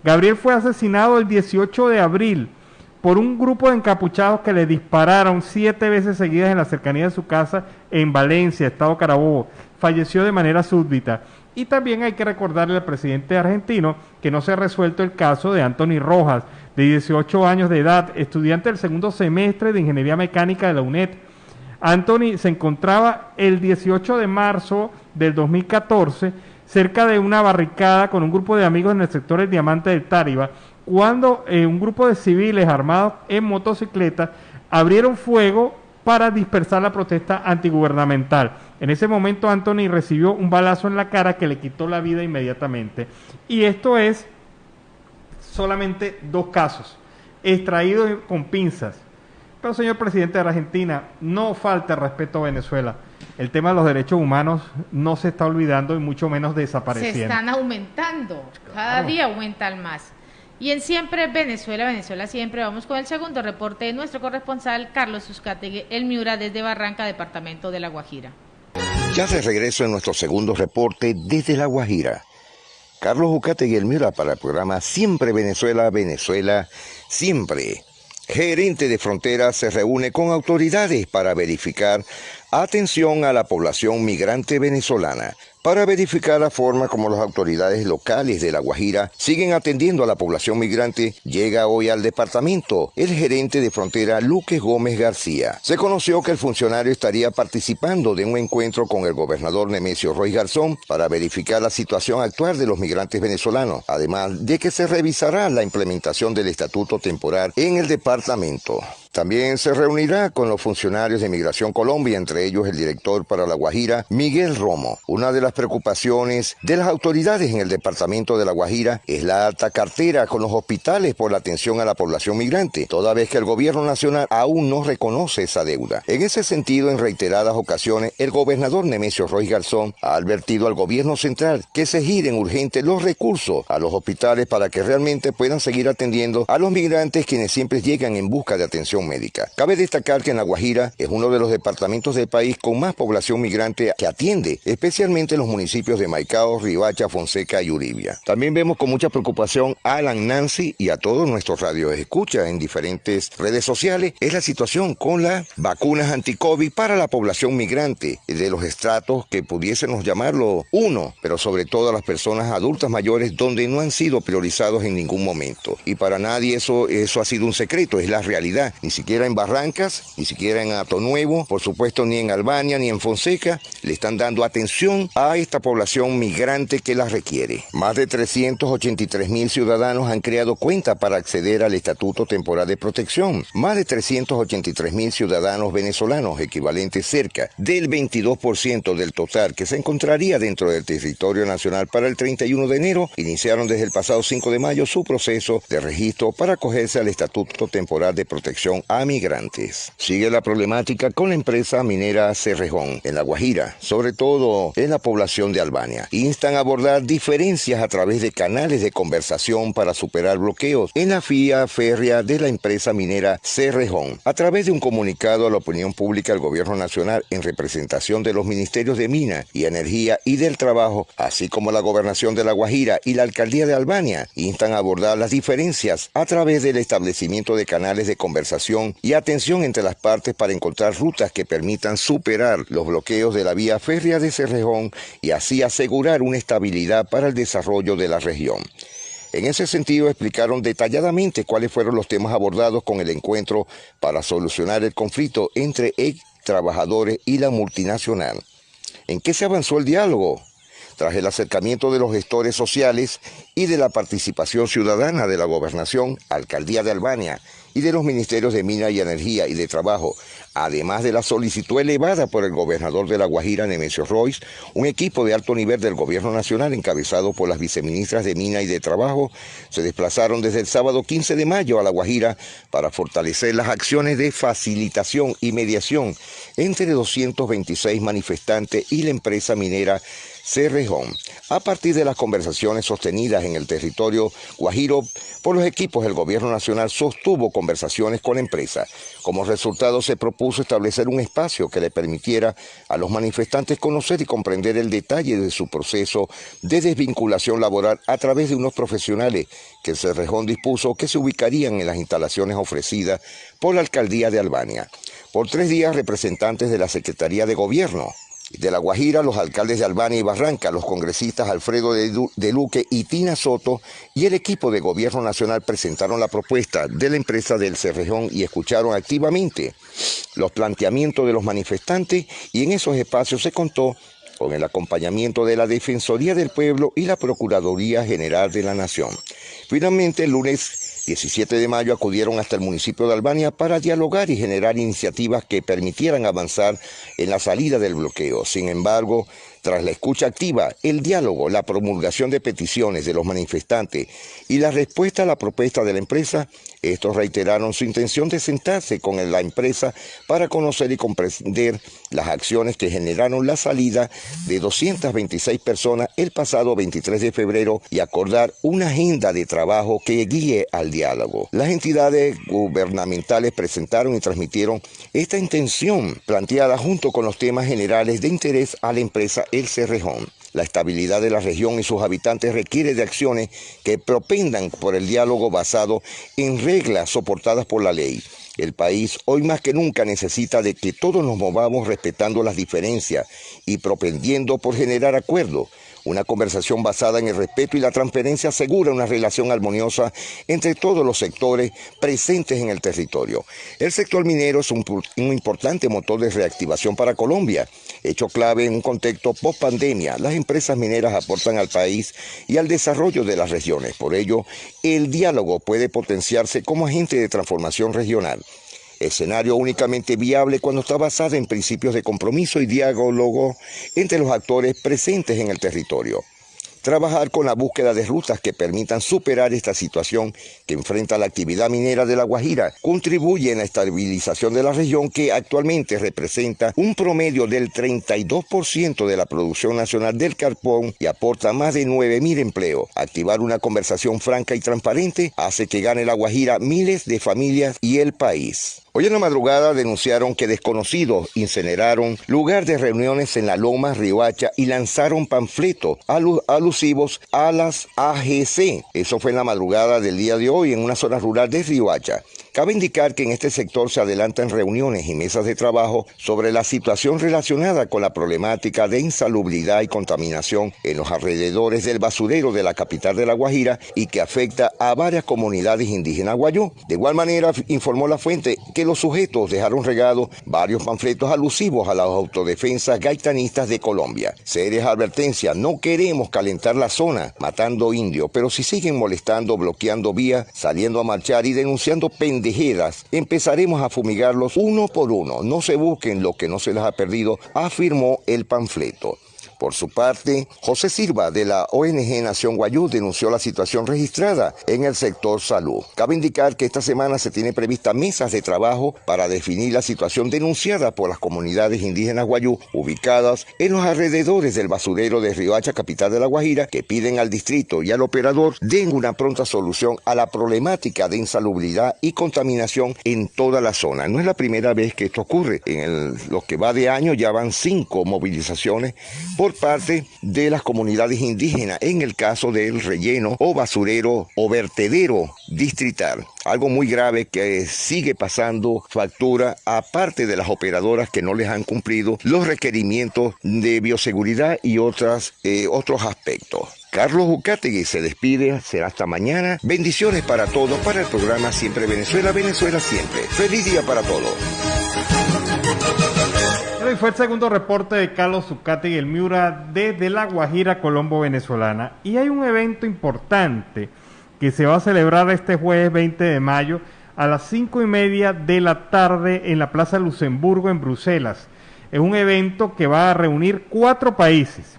Gabriel fue asesinado el 18 de abril por un grupo de encapuchados que le dispararon 7 veces seguidas en la cercanía de su casa en Valencia, estado Carabobo. Falleció de manera súbita. Y también hay que recordarle al presidente argentino que no se ha resuelto el caso de Anthony Rojas, de 18 años de edad, estudiante del segundo semestre de Ingeniería Mecánica de la UNED. Anthony se encontraba el 18 de marzo del 2014 cerca de una barricada con un grupo de amigos en el sector El Diamante del Táriba, cuando un grupo de civiles armados en motocicletas abrieron fuego para dispersar la protesta antigubernamental. En ese momento Anthony recibió un balazo en la cara que le quitó la vida inmediatamente. Y esto es solamente 2 casos, extraídos con pinzas. Pero, señor presidente de la Argentina, no falte respeto a Venezuela. El tema de los derechos humanos no se está olvidando y mucho menos desapareciendo. Se están aumentando, cada día aumentan más. Y en Siempre Venezuela, Venezuela Siempre, vamos con el segundo reporte de nuestro corresponsal Carlos Uzcategui, El Miura, desde Barranca, departamento de La Guajira. Ya de regreso en nuestro segundo reporte desde La Guajira. Carlos Uzcategui, El Miura, para el programa Siempre Venezuela, Venezuela Siempre. Gerente de Fronteras se reúne con autoridades para verificar atención a la población migrante venezolana, para verificar la forma como las autoridades locales de La Guajira siguen atendiendo a la población migrante. Llega hoy al departamento el gerente de frontera Luque Gómez García. Se conoció que el funcionario estaría participando de un encuentro con el gobernador Nemesio Roy Garzón para verificar la situación actual de los migrantes venezolanos, además de que se revisará la implementación del estatuto temporal en el departamento. También se reunirá con los funcionarios de Migración Colombia, entre ellos el director para La Guajira, Miguel Romo. Una de las preocupaciones de las autoridades en el departamento de La Guajira es la alta cartera con los hospitales por la atención a la población migrante, toda vez que el gobierno nacional aún no reconoce esa deuda. En ese sentido, en reiteradas ocasiones, el gobernador Nemesio Roy Garzón ha advertido al gobierno central que se giren urgentes los recursos a los hospitales para que realmente puedan seguir atendiendo a los migrantes quienes siempre llegan en busca de atención médica. Cabe destacar que en La Guajira es uno de los departamentos del país con más población migrante que atiende, especialmente los municipios de Maicao, Riohacha, Fonseca y Uribia. También vemos con mucha preocupación a Alan, Nancy y a todos nuestros radioescuchas en diferentes redes sociales, es la situación con las vacunas anti-COVID para la población migrante, de los estratos que pudiésemos llamarlo 1, pero sobre todo a las personas adultas mayores donde no han sido priorizados en ningún momento. Y para nadie eso ha sido un secreto, es la realidad. Ni siquiera en Barrancas, ni siquiera en Hato Nuevo, por supuesto ni en Albania, ni en Fonseca, le están dando atención a esta población migrante que la requiere. Más de 383.000 ciudadanos han creado cuenta para acceder al Estatuto Temporal de Protección. Más de 383.000 ciudadanos venezolanos, equivalente cerca del 22% del total que se encontraría dentro del territorio nacional para el 31 de enero, iniciaron desde el pasado 5 de mayo su proceso de registro para acogerse al Estatuto Temporal de Protección a migrantes. Sigue la problemática con la empresa minera Cerrejón en La Guajira, sobre todo en la población de Albania. Instan a abordar diferencias a través de canales de conversación para superar bloqueos en la vía férrea de la empresa minera Cerrejón. A través de un comunicado a la opinión pública, el gobierno nacional, en representación de los ministerios de Mina y Energía y del Trabajo, así como la gobernación de La Guajira y la alcaldía de Albania, instan a abordar las diferencias a través del establecimiento de canales de conversación y atención entre las partes para encontrar rutas que permitan superar los bloqueos de la vía férrea de Cerrejón y así asegurar una estabilidad para el desarrollo de la región. En ese sentido, explicaron detalladamente cuáles fueron los temas abordados con el encuentro para solucionar el conflicto entre ex trabajadores y la multinacional. ¿En qué se avanzó el diálogo? Tras el acercamiento de los gestores sociales y de la participación ciudadana de la Gobernación, Alcaldía de Albania y de los Ministerios de Mina y Energía y de Trabajo, además de la solicitud elevada por el gobernador de La Guajira, Nemesio Roy, un equipo de alto nivel del Gobierno Nacional encabezado por las viceministras de Mina y de Trabajo se desplazaron desde el sábado 15 de mayo a La Guajira para fortalecer las acciones de facilitación y mediación entre 226 manifestantes y la empresa minera Cerrejón, a partir de las conversaciones sostenidas en el territorio guajiro por los equipos del Gobierno Nacional, sostuvo conversaciones con la empresa. Como resultado, se propuso establecer un espacio que le permitiera a los manifestantes conocer y comprender el detalle de su proceso de desvinculación laboral a través de unos profesionales que Cerrejón dispuso que se ubicarían en las instalaciones ofrecidas por la Alcaldía de Albania. Por 3 días, representantes de la Secretaría de Gobierno de La Guajira, los alcaldes de Albania y Barranca, los congresistas Alfredo de Luque y Tina Soto y el equipo de Gobierno Nacional presentaron la propuesta de la empresa del Cerrejón y escucharon activamente los planteamientos de los manifestantes, y en esos espacios se contó con el acompañamiento de la Defensoría del Pueblo y la Procuraduría General de la Nación. Finalmente, el lunes 17 de mayo acudieron hasta el municipio de Albania para dialogar y generar iniciativas que permitieran avanzar en la salida del bloqueo. Sin embargo, tras la escucha activa, el diálogo, la promulgación de peticiones de los manifestantes y la respuesta a la propuesta de la empresa, estos reiteraron su intención de sentarse con la empresa para conocer y comprender las acciones que generaron la salida de 226 personas el pasado 23 de febrero y acordar una agenda de trabajo que guíe al diálogo. Las entidades gubernamentales presentaron y transmitieron esta intención planteada junto con los temas generales de interés a la empresa El Cerrejón. La estabilidad de la región y sus habitantes requiere de acciones que propendan por el diálogo basado en reglas soportadas por la ley. El país hoy más que nunca necesita de que todos nos movamos respetando las diferencias y propendiendo por generar acuerdos. Una conversación basada en el respeto y la transparencia asegura una relación armoniosa entre todos los sectores presentes en el territorio. El sector minero es un importante motor de reactivación para Colombia, hecho clave en un contexto post-pandemia. Las empresas mineras aportan al país y al desarrollo de las regiones. Por ello, el diálogo puede potenciarse como agente de transformación regional. Escenario únicamente viable cuando está basado en principios de compromiso y diálogo entre los actores presentes en el territorio. Trabajar con la búsqueda de rutas que permitan superar esta situación que enfrenta la actividad minera de La Guajira contribuye en la estabilización de la región, que actualmente representa un promedio del 32% de la producción nacional del carbón y aporta más de 9.000 empleos. Activar una conversación franca y transparente hace que gane La Guajira miles de familias y el país. Hoy en la madrugada denunciaron que desconocidos incineraron lugar de reuniones en La Loma, Riohacha, y lanzaron panfletos alusivos a las AGC. Eso fue en la madrugada del día de hoy en una zona rural de Riohacha. Cabe indicar que en este sector se adelantan reuniones y mesas de trabajo sobre la situación relacionada con la problemática de insalubridad y contaminación en los alrededores del basurero de la capital de La Guajira y que afecta a varias comunidades indígenas guayú. De igual manera, informó la fuente que los sujetos dejaron regados varios panfletos alusivos a las autodefensas gaitanistas de Colombia. Serias advertencias: no queremos calentar la zona matando indios, pero si siguen molestando, bloqueando vías, saliendo a marchar y denunciando pendejadas, empezaremos a fumigarlos uno por uno. No se busquen lo que no se les ha perdido, afirmó el panfleto. Por su parte, José Silva, de la ONG Nación Guayú, denunció la situación registrada en el sector salud. Cabe indicar que esta semana se tiene previstas mesas de trabajo para definir la situación denunciada por las comunidades indígenas guayú ubicadas en los alrededores del basurero de Riohacha, capital de La Guajira, que piden al distrito y al operador den una pronta solución a la problemática de insalubridad y contaminación en toda la zona. No es la primera vez que esto ocurre. En lo que va de año ya van 5 movilizaciones por parte de las comunidades indígenas en el caso del relleno o basurero o vertedero distrital. Algo muy grave que sigue pasando factura, aparte de las operadoras que no les han cumplido los requerimientos de bioseguridad y otros aspectos. Carlos Ucategui se despide, será hasta mañana. Bendiciones para todos, para el programa Siempre Venezuela, Venezuela Siempre. Feliz día para todos. Y fue el segundo reporte de Carlos Ucategui, el Miura, desde La Guajira, Colombo, venezolana. Y hay un evento importante que se va a celebrar este jueves 20 de mayo a las 5:30 de la tarde en la Plaza Luxemburgo en Bruselas. Es un evento que va a reunir 4 países.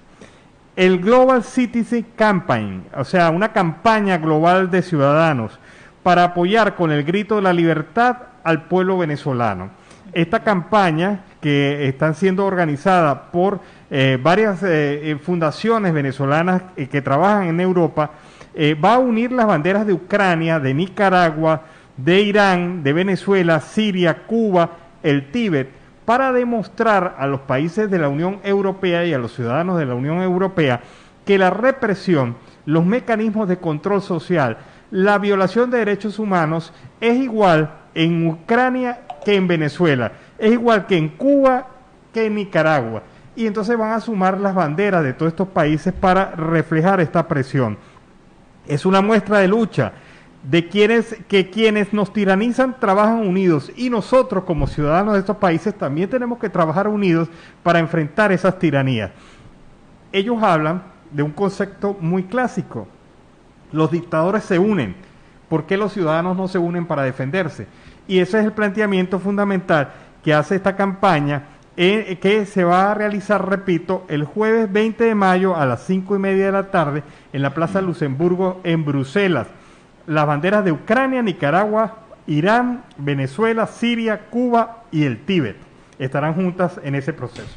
El Global Citizen Campaign, o sea, una campaña global de ciudadanos para apoyar con el grito de la libertad al pueblo venezolano. Esta campaña, que están siendo organizadas por varias fundaciones venezolanas que trabajan en Europa, va a unir las banderas de Ucrania, de Nicaragua, de Irán, de Venezuela, Siria, Cuba, el Tíbet, para demostrar a los países de la Unión Europea y a los ciudadanos de la Unión Europea que la represión, los mecanismos de control social, la violación de derechos humanos es igual en Ucrania que en Venezuela, es igual que en Cuba que en Nicaragua. Y entonces van a sumar las banderas de todos estos países para reflejar esta presión. Es una muestra de lucha de quienes nos tiranizan trabajan unidos, y nosotros como ciudadanos de estos países también tenemos que trabajar unidos para enfrentar esas tiranías. Ellos hablan de un concepto muy clásico: los dictadores se unen, ¿por qué los ciudadanos no se unen para defenderse? Y ese es el planteamiento fundamental que hace esta campaña, que se va a realizar, repito, el jueves 20 de mayo a las 5:30 de la tarde en la Plaza Luxemburgo en Bruselas. Las banderas de Ucrania, Nicaragua, Irán, Venezuela, Siria, Cuba y el Tíbet estarán juntas en ese proceso.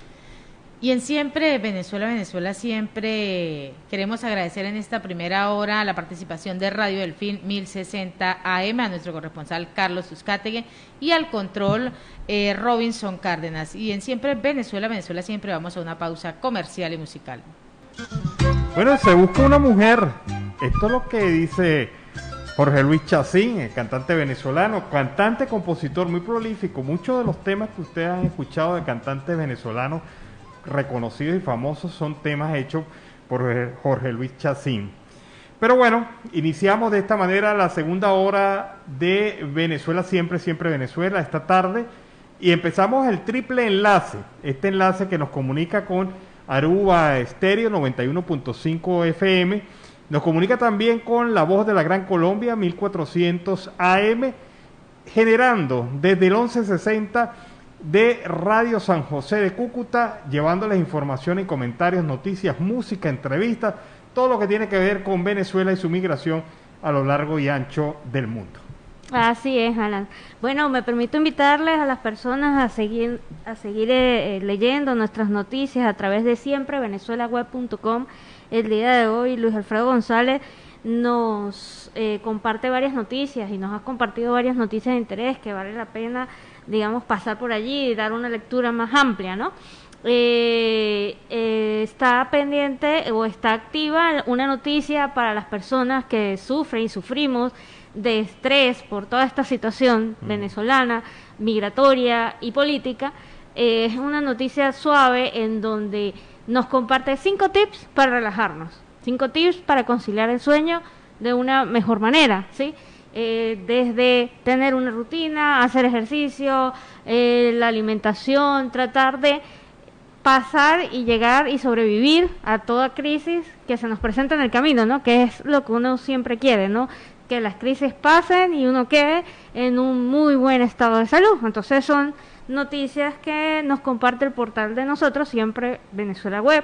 Y en Siempre Venezuela, Venezuela Siempre, queremos agradecer en esta primera hora la participación de Radio Delfín 1060 AM, a nuestro corresponsal Carlos Ucategui y al control Robinson Cárdenas. Y en Siempre Venezuela, Venezuela Siempre vamos a una pausa comercial y musical. Bueno, se busca una mujer. Esto es lo que dice Jorge Luis Chacín, el cantante venezolano, cantante, compositor muy prolífico. Muchos de los temas que ustedes han escuchado de cantantes venezolanos reconocidos y famosos son temas hechos por Jorge Luis Chacín. Pero bueno, iniciamos de esta manera la segunda hora de Venezuela Siempre, Siempre Venezuela, esta tarde, y empezamos el triple enlace, este enlace que nos comunica con Aruba Estéreo 91.5 FM, nos comunica también con La Voz de la Gran Colombia 1400 AM, generando desde el 1160 de Radio San José de Cúcuta, llevándoles información y comentarios, noticias, música, entrevistas, todo lo que tiene que ver con Venezuela y su migración a lo largo y ancho del mundo. Así es, Alan. Bueno, me permito invitarles a las personas a seguir leyendo nuestras noticias a través de siemprevenezuelaweb.com. El día de hoy Luis Alfredo González nos comparte varias noticias y nos ha compartido varias noticias de interés que vale la pena, digamos, pasar por allí y dar una lectura más amplia, ¿no? Está pendiente o está activa una noticia para las personas que sufren y sufrimos de estrés por toda esta situación venezolana, migratoria y política. Es una noticia suave en donde nos comparte 5 tips para relajarnos, 5 tips para conciliar el sueño de una mejor manera, ¿sí? Desde tener una rutina, hacer ejercicio, la alimentación, tratar de pasar y llegar y sobrevivir a toda crisis que se nos presenta en el camino, ¿no? Que es lo que uno siempre quiere, ¿no? Que las crisis pasen y uno quede en un muy buen estado de salud. Entonces son noticias que nos comparte el portal de nosotros, Siempre Venezuela Web.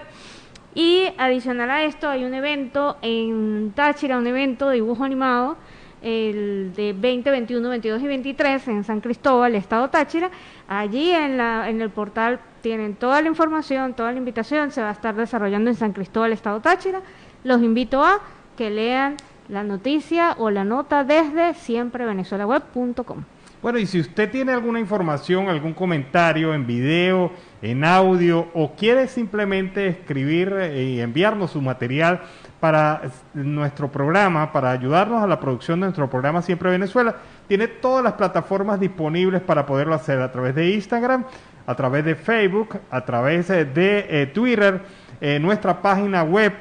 Y adicional a esto hay un evento en Táchira, un evento de dibujo animado, el de 20, 21, 22 y 23 en San Cristóbal, estado Táchira. Allí en el portal tienen toda la información, toda la invitación, se va a estar desarrollando en San Cristóbal, estado Táchira. Los invito a que lean la noticia o la nota desde siemprevenezuelaweb.com. Bueno, y si usted tiene alguna información, algún comentario en video, en audio, o quiere simplemente escribir y enviarnos su material para nuestro programa, para ayudarnos a la producción de nuestro programa Siempre Venezuela, tiene todas las plataformas disponibles para poderlo hacer a través de Instagram, a través de Facebook, a través de Twitter, nuestra página web.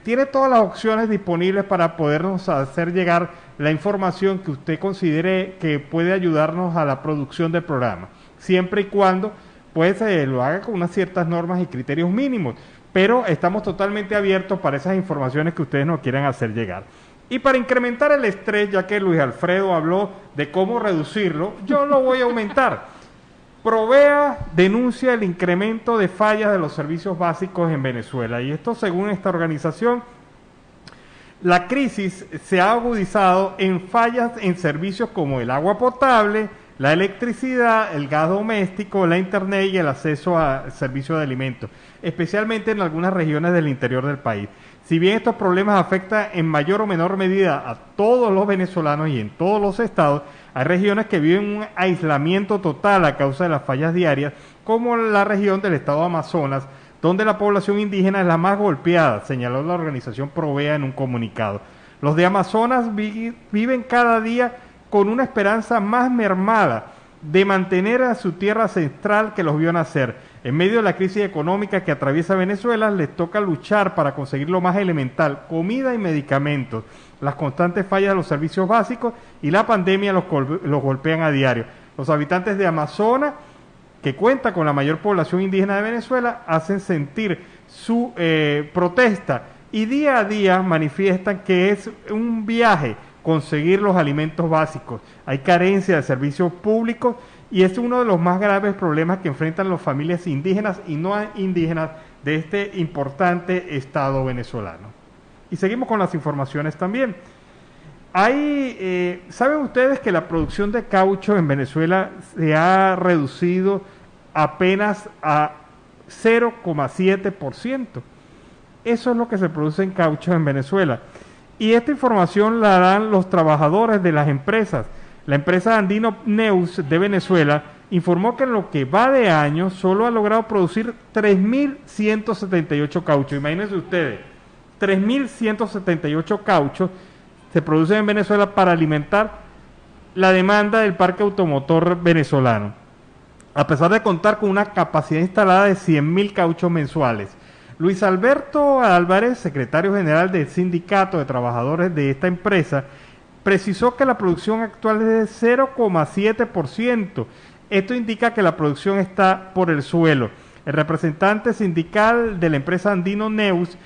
Tiene todas las opciones disponibles para podernos hacer llegar la información que usted considere que puede ayudarnos a la producción del programa, siempre y cuando pues lo haga con unas ciertas normas y criterios mínimos, pero estamos totalmente abiertos para esas informaciones que ustedes nos quieran hacer llegar. Y para incrementar el estrés, ya que Luis Alfredo habló de cómo reducirlo, yo lo voy a aumentar. Provea denuncia el incremento de fallas de los servicios básicos en Venezuela, y esto según esta organización, la crisis se ha agudizado en fallas en servicios como el agua potable, la electricidad, el gas doméstico, la internet y el acceso a servicios de alimentos, especialmente en algunas regiones del interior del país. Si bien estos problemas afectan en mayor o menor medida a todos los venezolanos y en todos los estados, hay regiones que viven un aislamiento total a causa de las fallas diarias, como la región del estado de Amazonas, donde la población indígena es la más golpeada, señaló la organización Provea en un comunicado. Los de Amazonas viven cada día con una esperanza más mermada de mantener a su tierra ancestral que los vio nacer. En medio de la crisis económica que atraviesa Venezuela, les toca luchar para conseguir lo más elemental, comida y medicamentos. Las constantes fallas de los servicios básicos y la pandemia los golpean a diario. Los habitantes de Amazonas, que cuenta con la mayor población indígena de Venezuela, hacen sentir su protesta y día a día manifiestan que es un viaje conseguir los alimentos básicos. Hay carencia de servicios públicos y es uno de los más graves problemas que enfrentan las familias indígenas y no indígenas de este importante estado venezolano. Y seguimos con las informaciones también. ¿Saben ustedes que la producción de caucho en Venezuela se ha reducido apenas a 0,7%? Eso es lo que se produce en caucho en Venezuela. Y esta información la dan los trabajadores de las empresas. La empresa Andino Neus de Venezuela informó que en lo que va de año solo ha logrado producir 3.178 cauchos. Imagínense ustedes, 3.178 cauchos se producen en Venezuela para alimentar la demanda del parque automotor venezolano, a pesar de contar con una capacidad instalada de 100.000 cauchos mensuales. Luis Alberto Álvarez, secretario general del Sindicato de Trabajadores de esta empresa, precisó que la producción actual es de 0,7%. Esto indica que la producción está por el suelo. El representante sindical de la empresa Andino Neus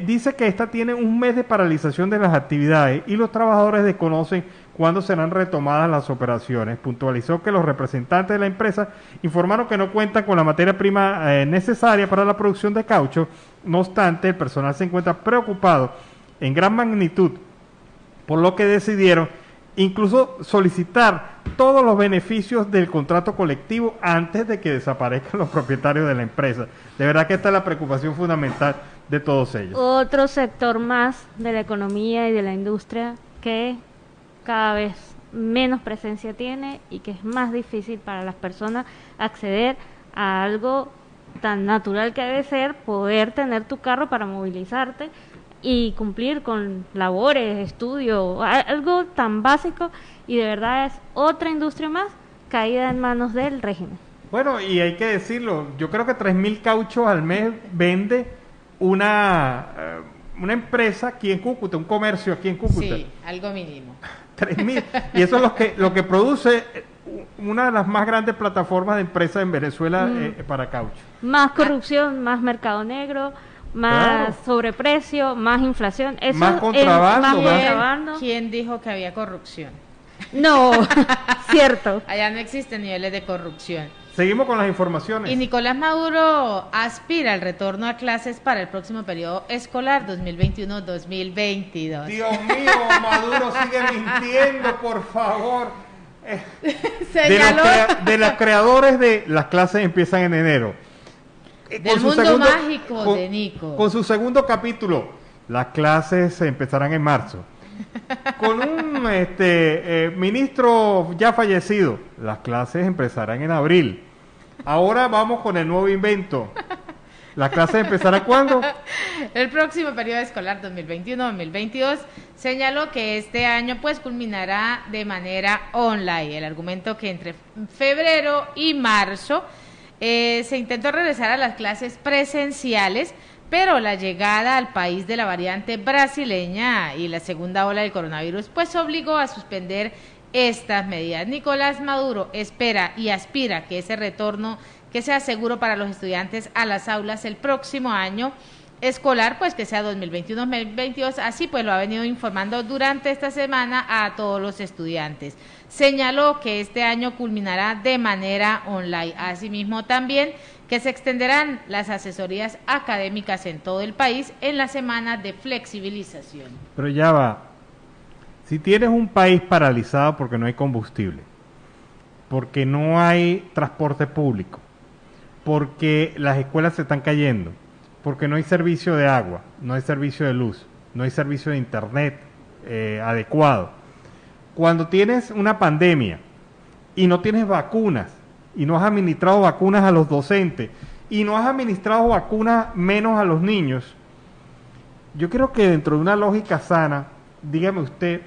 dice que esta tiene un mes de paralización de las actividades y los trabajadores desconocen cuándo serán retomadas las operaciones. Puntualizó que los representantes de la empresa informaron que no cuentan con la materia prima necesaria para la producción de caucho. No obstante, el personal se encuentra preocupado en gran magnitud, por lo que decidieron incluso solicitar todos los beneficios del contrato colectivo antes de que desaparezcan los propietarios de la empresa. De verdad que esta es la preocupación fundamental de todos ellos. Otro sector más de la economía y de la industria que cada vez menos presencia tiene y que es más difícil para las personas acceder a algo tan natural que debe ser poder tener tu carro para movilizarte y cumplir con labores, estudios, algo tan básico, y de verdad es otra industria más caída en manos del régimen. Bueno, y hay que decirlo, yo creo que 3.000 cauchos al mes vende una empresa aquí en Cúcuta, un comercio aquí en Cúcuta. Sí, algo mínimo. 3.000, y eso es lo que produce una de las más grandes plataformas de empresas en Venezuela para caucho. Más corrupción, más mercado negro, más sobreprecio, más inflación. Eso más contrabando. Contrabando. ¿Quién dijo que había corrupción? No, cierto. Allá no existen niveles de corrupción. Seguimos con las informaciones. Y Nicolás Maduro aspira al retorno a clases para el próximo periodo escolar 2021-2022. Dios mío, Maduro sigue mintiendo, por favor. Señaló De los creadores de las clases empiezan en enero. del mundo mágico de Nico. Con su segundo capítulo, las clases empezarán en marzo. Con un ministro ya fallecido, las clases empezarán en abril. Ahora vamos con el nuevo invento. ¿Las clases empezarán cuándo? El próximo periodo escolar 2021-2022 señaló que este año pues culminará de manera online. El argumento que entre febrero y marzo se intentó regresar a las clases presenciales, pero la llegada al país de la variante brasileña y la segunda ola del coronavirus pues obligó a suspender estas medidas. Nicolás Maduro espera y aspira que ese retorno que sea seguro para los estudiantes a las aulas el próximo año escolar, pues que sea 2021-2022, así pues lo ha venido informando durante esta semana a todos los estudiantes. Señaló que este año culminará de manera online. Asimismo también que se extenderán las asesorías académicas en todo el país en la semana de flexibilización. Pero ya va, si tienes un país paralizado porque no hay combustible, porque no hay transporte público, porque las escuelas se están cayendo, porque no hay servicio de agua, no hay servicio de luz, no hay servicio de internet adecuado. Cuando tienes una pandemia y no tienes vacunas, y no has administrado vacunas a los docentes, y no has administrado vacunas menos a los niños, yo creo que dentro de una lógica sana, dígame usted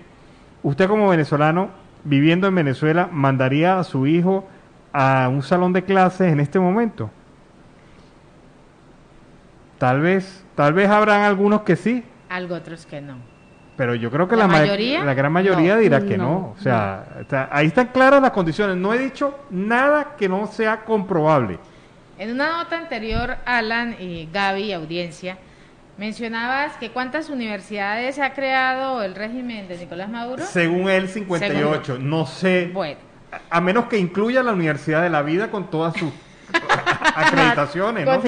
como venezolano, viviendo en Venezuela, ¿mandaría a su hijo a un salón de clases en este momento? Tal vez habrán algunos que sí. Algo otros que no. Pero yo creo que ¿La gran mayoría dirá que no. O sea, ahí están claras las condiciones. No he dicho nada que no sea comprobable. En una nota anterior, Alan y Gaby, audiencia, mencionabas que ¿cuántas universidades ha creado el régimen de Nicolás Maduro? Según él, 58. No sé. Bueno. A menos que incluya la Universidad de la Vida con todas sus acreditaciones, ¿no?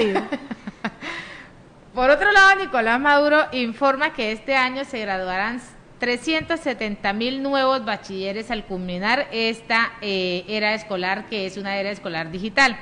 Por otro lado, Nicolás Maduro informa que este año se graduarán 370.000 nuevos bachilleres al culminar esta era escolar, que es una era escolar digital.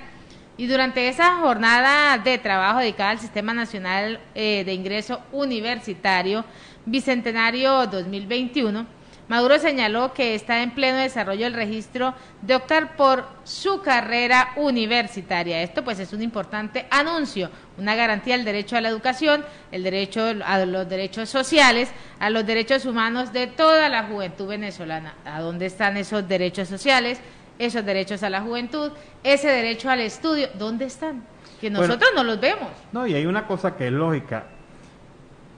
Y durante esa jornada de trabajo dedicada al Sistema Nacional de Ingreso Universitario Bicentenario 2021, Maduro señaló que está en pleno desarrollo el registro de optar por su carrera universitaria. Esto pues es un importante anuncio, una garantía al derecho a la educación, el derecho a los derechos sociales, a los derechos humanos de toda la juventud venezolana. ¿A dónde están esos derechos sociales, esos derechos a la juventud, ese derecho al estudio? ¿Dónde están? Que nosotros no los vemos. No, y hay una cosa que es lógica.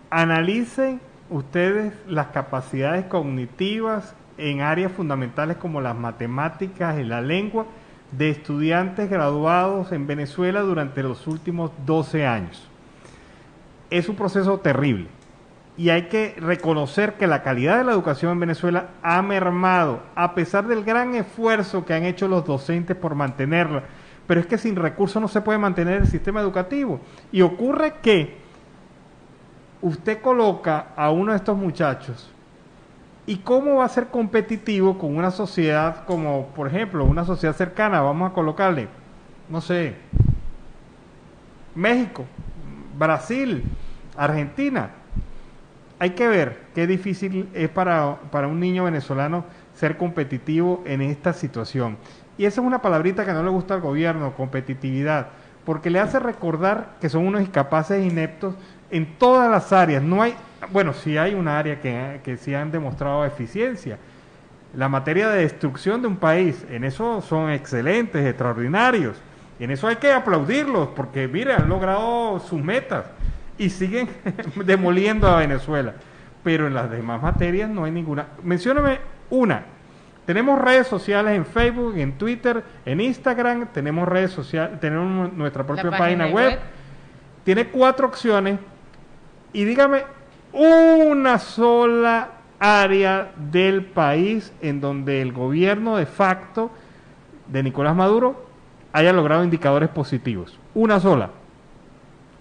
Analicen ustedes las capacidades cognitivas en áreas fundamentales como las matemáticas y la lengua de estudiantes graduados en Venezuela durante los últimos 12 años. Es un proceso terrible y hay que reconocer que la calidad de la educación en Venezuela ha mermado a pesar del gran esfuerzo que han hecho los docentes por mantenerla, pero es que sin recursos no se puede mantener el sistema educativo y ocurre que usted coloca a uno de estos muchachos y cómo va a ser competitivo con una sociedad como, por ejemplo, una sociedad cercana, vamos a colocarle, no sé, México, Brasil, Argentina. Hay que ver qué difícil es para un niño venezolano ser competitivo en esta situación. Y esa es una palabrita que no le gusta al gobierno, competitividad, porque le hace recordar que son unos incapaces e ineptos en todas las áreas. No hay, bueno, sí hay una área que sí han demostrado eficiencia. La materia de destrucción de un país, en eso son excelentes, extraordinarios. Y en eso hay que aplaudirlos, porque mira, han logrado sus metas y siguen demoliendo a Venezuela. Pero en las demás materias no hay ninguna. Mencióname una. Tenemos redes sociales en Facebook, en Twitter, en Instagram, tenemos redes sociales, tenemos nuestra propia página web. Tiene 4 opciones. Y dígame una sola área del país en donde el gobierno de facto de Nicolás Maduro haya logrado indicadores positivos. Una sola.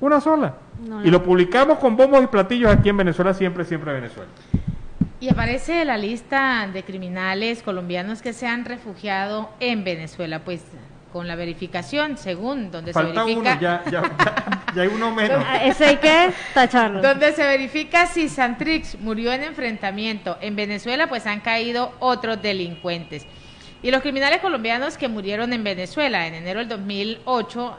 Una sola. No. Y lo publicamos con bombos y platillos aquí en Venezuela, siempre, siempre Venezuela. Y aparece la lista de criminales colombianos que se han refugiado en Venezuela, pues con la verificación, según donde falta se verifica. Ya hay uno menos. Eso hay que tacharlo. Donde se verifica si Santrich murió en enfrentamiento en Venezuela, pues han caído otros delincuentes. Y los criminales colombianos que murieron en Venezuela en enero del 2008,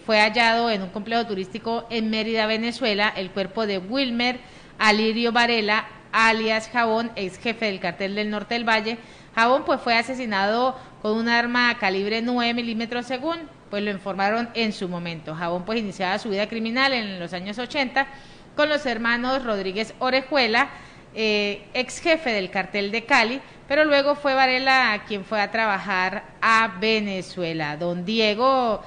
fue hallado en un complejo turístico en Mérida, Venezuela, el cuerpo de Wilmer Alirio Varela, alias Jabón, ex jefe del cartel del Norte del Valle. Jabón pues fue asesinado con un arma calibre 9 milímetros según pues lo informaron en su momento. Jabón pues iniciaba su vida criminal en los años 80 con los hermanos Rodríguez Orejuela, ex jefe del cartel de Cali, pero luego fue Varela quien fue a trabajar a Venezuela. Don Diego,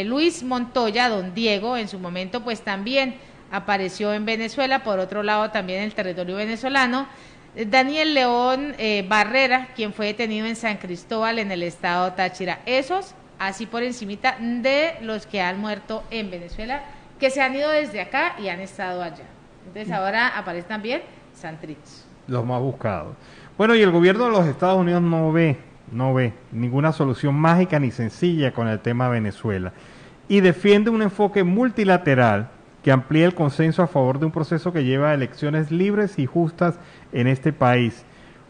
Luis Montoya, don Diego, en su momento pues también apareció en Venezuela, por otro lado también en el territorio venezolano. Daniel León Barrera, quien fue detenido en San Cristóbal en el estado Táchira. Esos, así por encimita, de los que han muerto en Venezuela, que se han ido desde acá y han estado allá. Entonces ahora aparece también Santrich. Los más buscados. Bueno, y el gobierno de los Estados Unidos no ve ninguna solución mágica ni sencilla con el tema Venezuela y defiende un enfoque multilateral que amplíe el consenso a favor de un proceso que lleva a elecciones libres y justas en este país.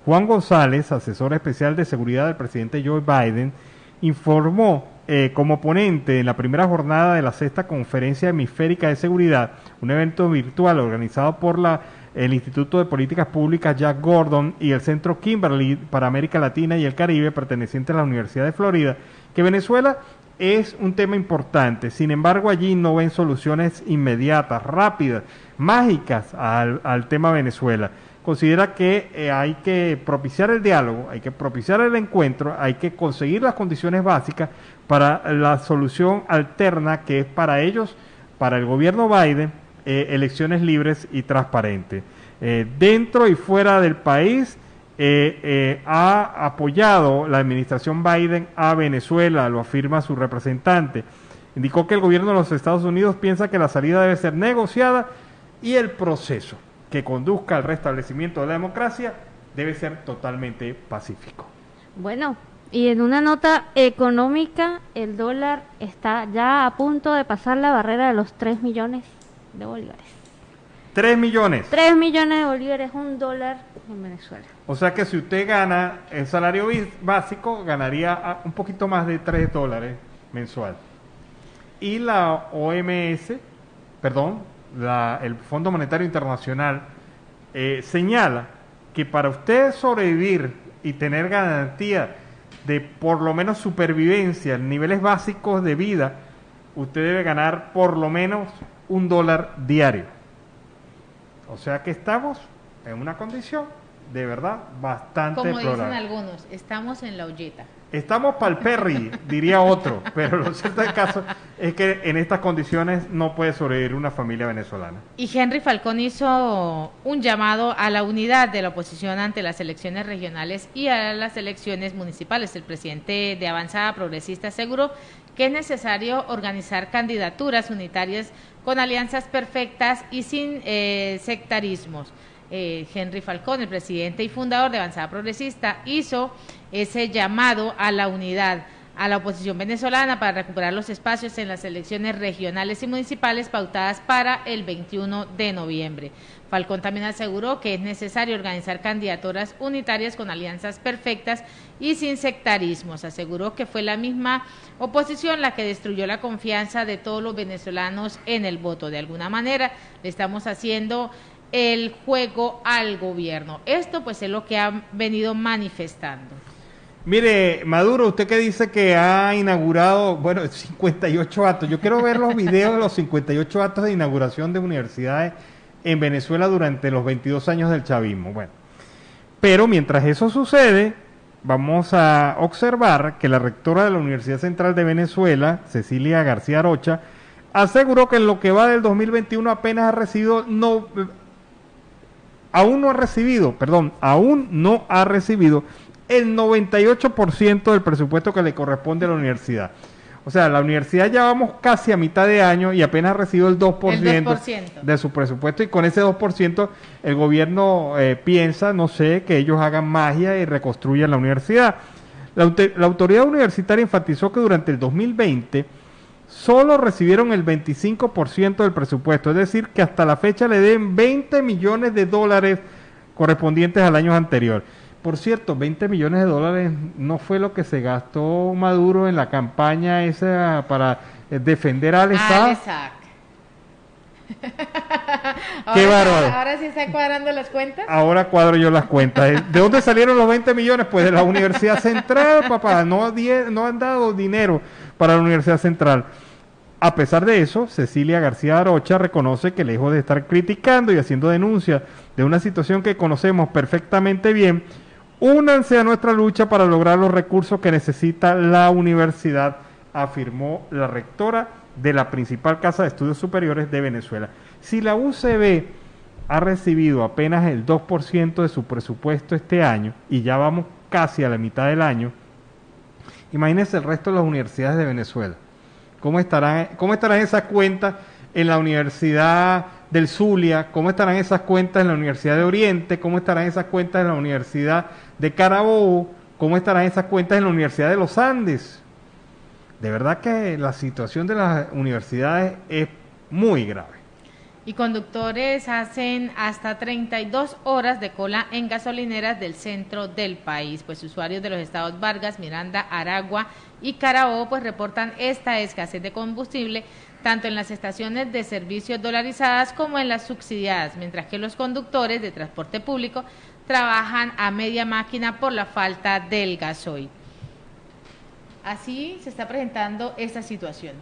Juan González, asesor especial de seguridad del presidente Joe Biden, informó como ponente en la primera jornada de la 6ª Conferencia Hemisférica de Seguridad, un evento virtual organizado por el Instituto de Políticas Públicas Jack Gordon y el Centro Kimberly para América Latina y el Caribe, perteneciente a la Universidad de Florida, que Venezuela es un tema importante. Sin embargo, allí no ven soluciones inmediatas, rápidas, mágicas al tema Venezuela. Considera que hay que propiciar el diálogo, hay que propiciar el encuentro, hay que conseguir las condiciones básicas para la solución alterna que es para ellos, para el gobierno Biden, elecciones libres y transparentes. Dentro y fuera del país, ha apoyado la administración Biden a Venezuela, lo afirma su representante. Indicó que el gobierno de los Estados Unidos piensa que la salida debe ser negociada y el proceso que conduzca al restablecimiento de la democracia debe ser totalmente pacífico. Bueno, y en una nota económica, el dólar está ya a punto de pasar la barrera de los 3 millones de bolívares. 3 millones. 3 millones de bolívares, un dólar en Venezuela. O sea que si usted gana el salario básico, ganaría un poquito más de $3 mensual. Y la OMS, perdón, el Fondo Monetario Internacional señala que para usted sobrevivir y tener garantía de por lo menos supervivencia, niveles básicos de vida, usted debe ganar por lo menos $1 diario. O sea que estamos en una condición de verdad bastante Como dicen deplorable. algunos, estamos en la olleta. Estamos pa'l perri, diría otro, pero lo cierto del caso es que en estas condiciones no puede sobrevivir una familia venezolana. Y Henry Falcón hizo un llamado a la unidad de la oposición ante las elecciones regionales y a las elecciones municipales. El presidente de Avanzada Progresista aseguró que es necesario organizar candidaturas unitarias con alianzas perfectas y sin sectarismos. Henry Falcón, el presidente y fundador de Avanzada Progresista, hizo ese llamado a la unidad a la oposición venezolana para recuperar los espacios en las elecciones regionales y municipales pautadas para el 21 de noviembre. Falcón también aseguró que es necesario organizar candidaturas unitarias con alianzas perfectas y sin sectarismos. Aseguró que fue la misma oposición la que destruyó la confianza de todos los venezolanos en el voto. De alguna manera le estamos haciendo el juego al gobierno. Esto pues es lo que han venido manifestando. Mire, Maduro, usted que dice que ha inaugurado, 58 actos. Yo quiero ver los videos de los 58 actos de inauguración de universidades en Venezuela durante los 22 años del chavismo. Bueno, pero mientras eso sucede, vamos a observar que la rectora de la Universidad Central de Venezuela, Cecilia García Arocha, aseguró que en lo que va del 2021 apenas ha recibido, aún no ha recibido el 98% del presupuesto que le corresponde a la universidad. O sea, la universidad ya vamos casi a mitad de año y apenas ha recibido el 2%, de su presupuesto, y con ese 2% el gobierno piensa, no sé, que ellos hagan magia y reconstruyan la universidad. La autoridad universitaria enfatizó que durante el 2020 solo recibieron el 25% del presupuesto, es decir, que hasta la fecha le den $20 millones correspondientes al año anterior. Por cierto, $20 millones no fue lo que se gastó Maduro en la campaña esa para defender a Al-Assad. Qué bárbaro. Ahora sí está cuadrando las cuentas. Ahora cuadro yo las cuentas. ¿De dónde salieron los 20 millones? Pues de la Universidad Central, papá. No han dado dinero para la Universidad Central. A pesar de eso, Cecilia García Arocha reconoce que lejos de estar criticando y haciendo denuncias de una situación que conocemos perfectamente bien, únanse a nuestra lucha para lograr los recursos que necesita la universidad, afirmó la rectora de la principal casa de estudios superiores de Venezuela. Si la UCB ha recibido apenas el 2% de su presupuesto este año, y ya vamos casi a la mitad del año, imagínense el resto de las universidades de Venezuela. ¿Cómo estarán esas cuentas en la Universidad del Zulia? ¿Cómo estarán esas cuentas en la Universidad de Oriente? ¿Cómo estarán esas cuentas en la Universidad de Carabobo? ¿Cómo estarán esas cuentas en la Universidad de los Andes? De verdad que la situación de las universidades es muy grave. Y conductores hacen hasta 32 horas de cola en gasolineras del centro del país. Pues usuarios de los estados Vargas, Miranda, Aragua y Carabobo pues reportan esta escasez de combustible tanto en las estaciones de servicios dolarizadas como en las subsidiadas, mientras que los conductores de transporte público trabajan a media máquina por la falta del gasoil. Así se está presentando esta situación.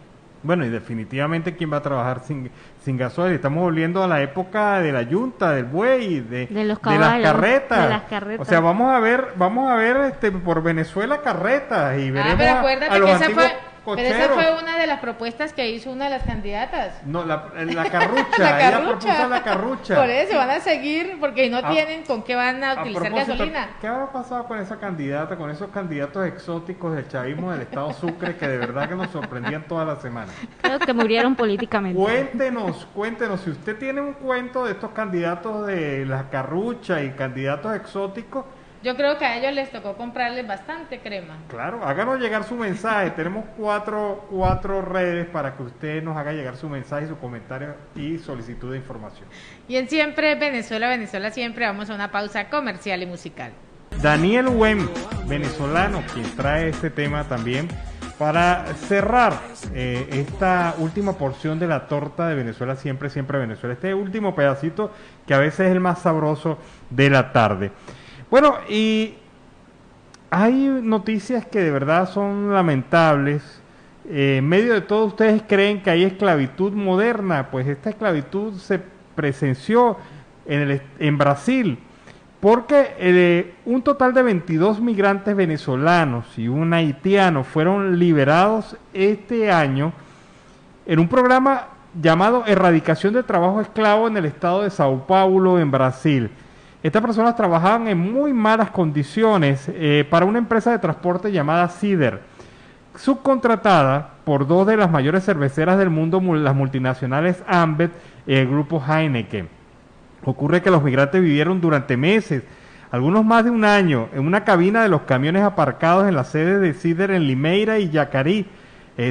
Bueno, y definitivamente, ¿quién va a trabajar sin gasoil? Estamos volviendo a la época de la yunta, del buey, de los caballos, de las carretas. de las carretas. O sea, vamos a ver por Venezuela carretas y veremos pero acuérdate a los que antiguos pero esa fue una de las propuestas que hizo una de las candidatas. No, la carrucha, La ella carrucha. propuso la carrucha. Por eso van a seguir, porque no tienen con qué van a utilizar gasolina. ¿Qué habrá pasado con esa candidata, con esos candidatos exóticos del chavismo del estado Sucre que de verdad que nos sorprendían toda la semana? Creo que murieron políticamente. Cuéntenos, si usted tiene un cuento de estos candidatos de la carrucha y candidatos exóticos, Yo creo que a ellos les tocó comprarles bastante crema. Claro, háganos llegar su mensaje. Tenemos cuatro redes para que usted nos haga llegar su mensaje, su comentario y solicitud de información. Y en Siempre Venezuela, Venezuela Siempre, vamos a una pausa comercial y musical. Daniel Wem, venezolano, quien trae este tema también para cerrar esta última porción de la torta de Venezuela Siempre, Siempre Venezuela. Este último pedacito que a veces es el más sabroso de la tarde. Bueno, y hay noticias que de verdad son lamentables. En medio de todo, ustedes creen que hay esclavitud moderna. Pues esta esclavitud se presenció en Brasil, porque un total de 22 migrantes venezolanos y un haitiano fueron liberados este año en un programa llamado Erradicación de Trabajo Esclavo en el estado de Sao Paulo, en Brasil. Estas personas trabajaban en muy malas condiciones para una empresa de transporte llamada Cider, subcontratada por dos de las mayores cerveceras del mundo, las multinacionales Ambev y el grupo Heineken. Ocurre que los migrantes vivieron durante meses, algunos más de un año, en una cabina de los camiones aparcados en las sedes de Cider en Limeira y Yacarí,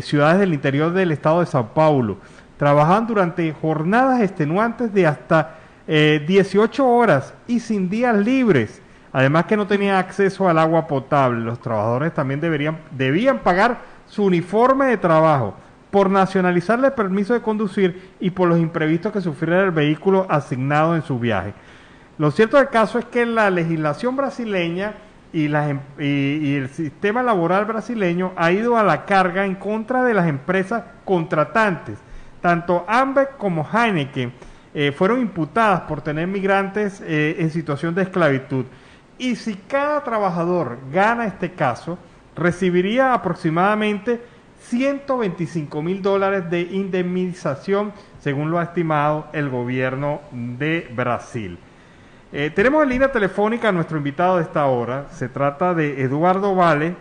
ciudades del interior del estado de Sao Paulo. Trabajaban durante jornadas extenuantes de hasta 18 horas y sin días libres, además que no tenían acceso al agua potable. Los trabajadores también debían pagar su uniforme de trabajo, por nacionalizarle el permiso de conducir y por los imprevistos que sufriera el vehículo asignado en su viaje. Lo cierto del caso es que la legislación brasileña y el sistema laboral brasileño ha ido a la carga en contra de las empresas contratantes. Tanto Ambev como Heineken fueron imputadas por tener migrantes en situación de esclavitud. Y si cada trabajador gana este caso, recibiría aproximadamente $125,000 de indemnización, según lo ha estimado el gobierno de Brasil. Tenemos en línea telefónica a nuestro invitado de esta hora. Se trata de Eduardo Vale,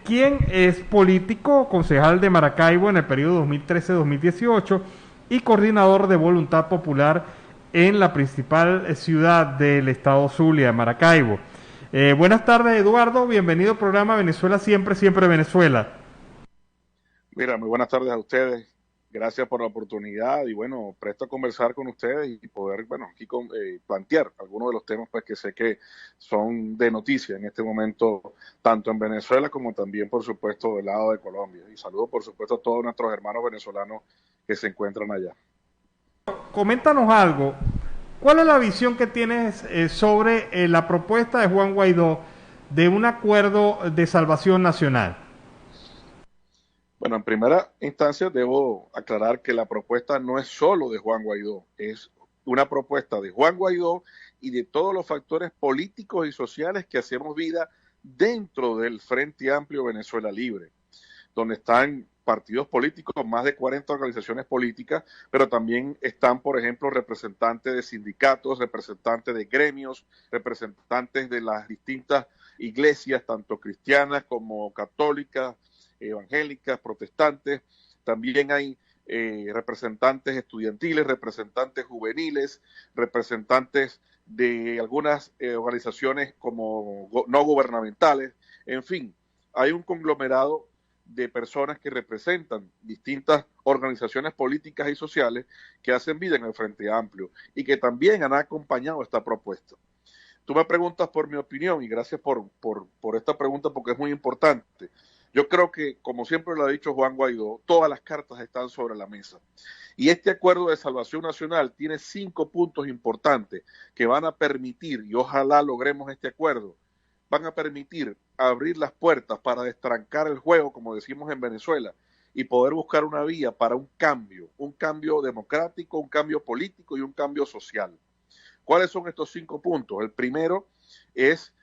quien es político, concejal de Maracaibo en el periodo 2013-2018 y coordinador de Voluntad Popular en la principal ciudad del estado Zulia, Maracaibo. Buenas tardes, Eduardo. Bienvenido al programa Venezuela Siempre, Siempre Venezuela. Mira, muy buenas tardes a ustedes. Gracias por la oportunidad y bueno, presto a conversar con ustedes y poder, bueno, aquí plantear algunos de los temas pues que sé que son de noticia en este momento, tanto en Venezuela como también, por supuesto, del lado de Colombia. Y saludo, por supuesto, a todos nuestros hermanos venezolanos que se encuentran allá. Coméntanos algo. ¿Cuál es la visión que tienes sobre la propuesta de Juan Guaidó de un acuerdo de salvación nacional? Bueno, en primera instancia debo aclarar que la propuesta no es solo de Juan Guaidó, es una propuesta de Juan Guaidó y de todos los factores políticos y sociales que hacemos vida dentro del Frente Amplio Venezuela Libre, donde están partidos políticos, más de 40 organizaciones políticas, pero también están, por ejemplo, representantes de sindicatos, representantes de gremios, representantes de las distintas iglesias, tanto cristianas como católicas, evangélicas, protestantes. También hay representantes estudiantiles, representantes juveniles, representantes de algunas organizaciones como no gubernamentales. En fin, hay un conglomerado de personas que representan distintas organizaciones políticas y sociales que hacen vida en el Frente Amplio y que también han acompañado esta propuesta. Tú me preguntas por mi opinión y gracias por esta pregunta porque es muy importante. Yo creo que, como siempre lo ha dicho Juan Guaidó, todas las cartas están sobre la mesa. Y este acuerdo de salvación nacional tiene 5 puntos importantes que van a permitir, y ojalá logremos este acuerdo, van a permitir abrir las puertas para destrancar el juego, como decimos en Venezuela, y poder buscar una vía para un cambio democrático, un cambio político y un cambio social. ¿Cuáles son estos 5 puntos? El primero es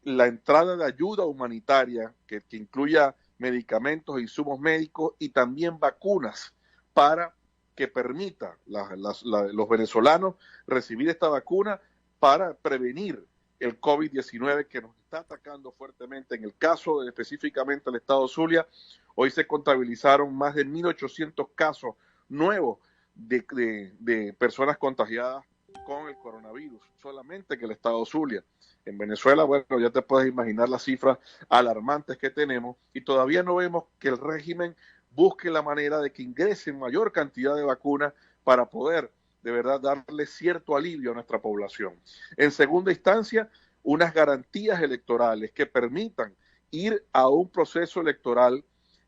la entrada de ayuda humanitaria que incluya medicamentos, insumos médicos y también vacunas para que permita los venezolanos recibir esta vacuna para prevenir el COVID-19 que nos está atacando fuertemente. En el caso específicamente del estado Zulia, hoy se contabilizaron más de 1.800 casos nuevos de personas contagiadas con el coronavirus, solamente que el estado Zulia. En Venezuela, bueno, ya te puedes imaginar las cifras alarmantes que tenemos y todavía no vemos que el régimen busque la manera de que ingresen mayor cantidad de vacunas para poder de verdad darle cierto alivio a nuestra población. En segunda instancia, unas garantías electorales que permitan ir a un proceso electoral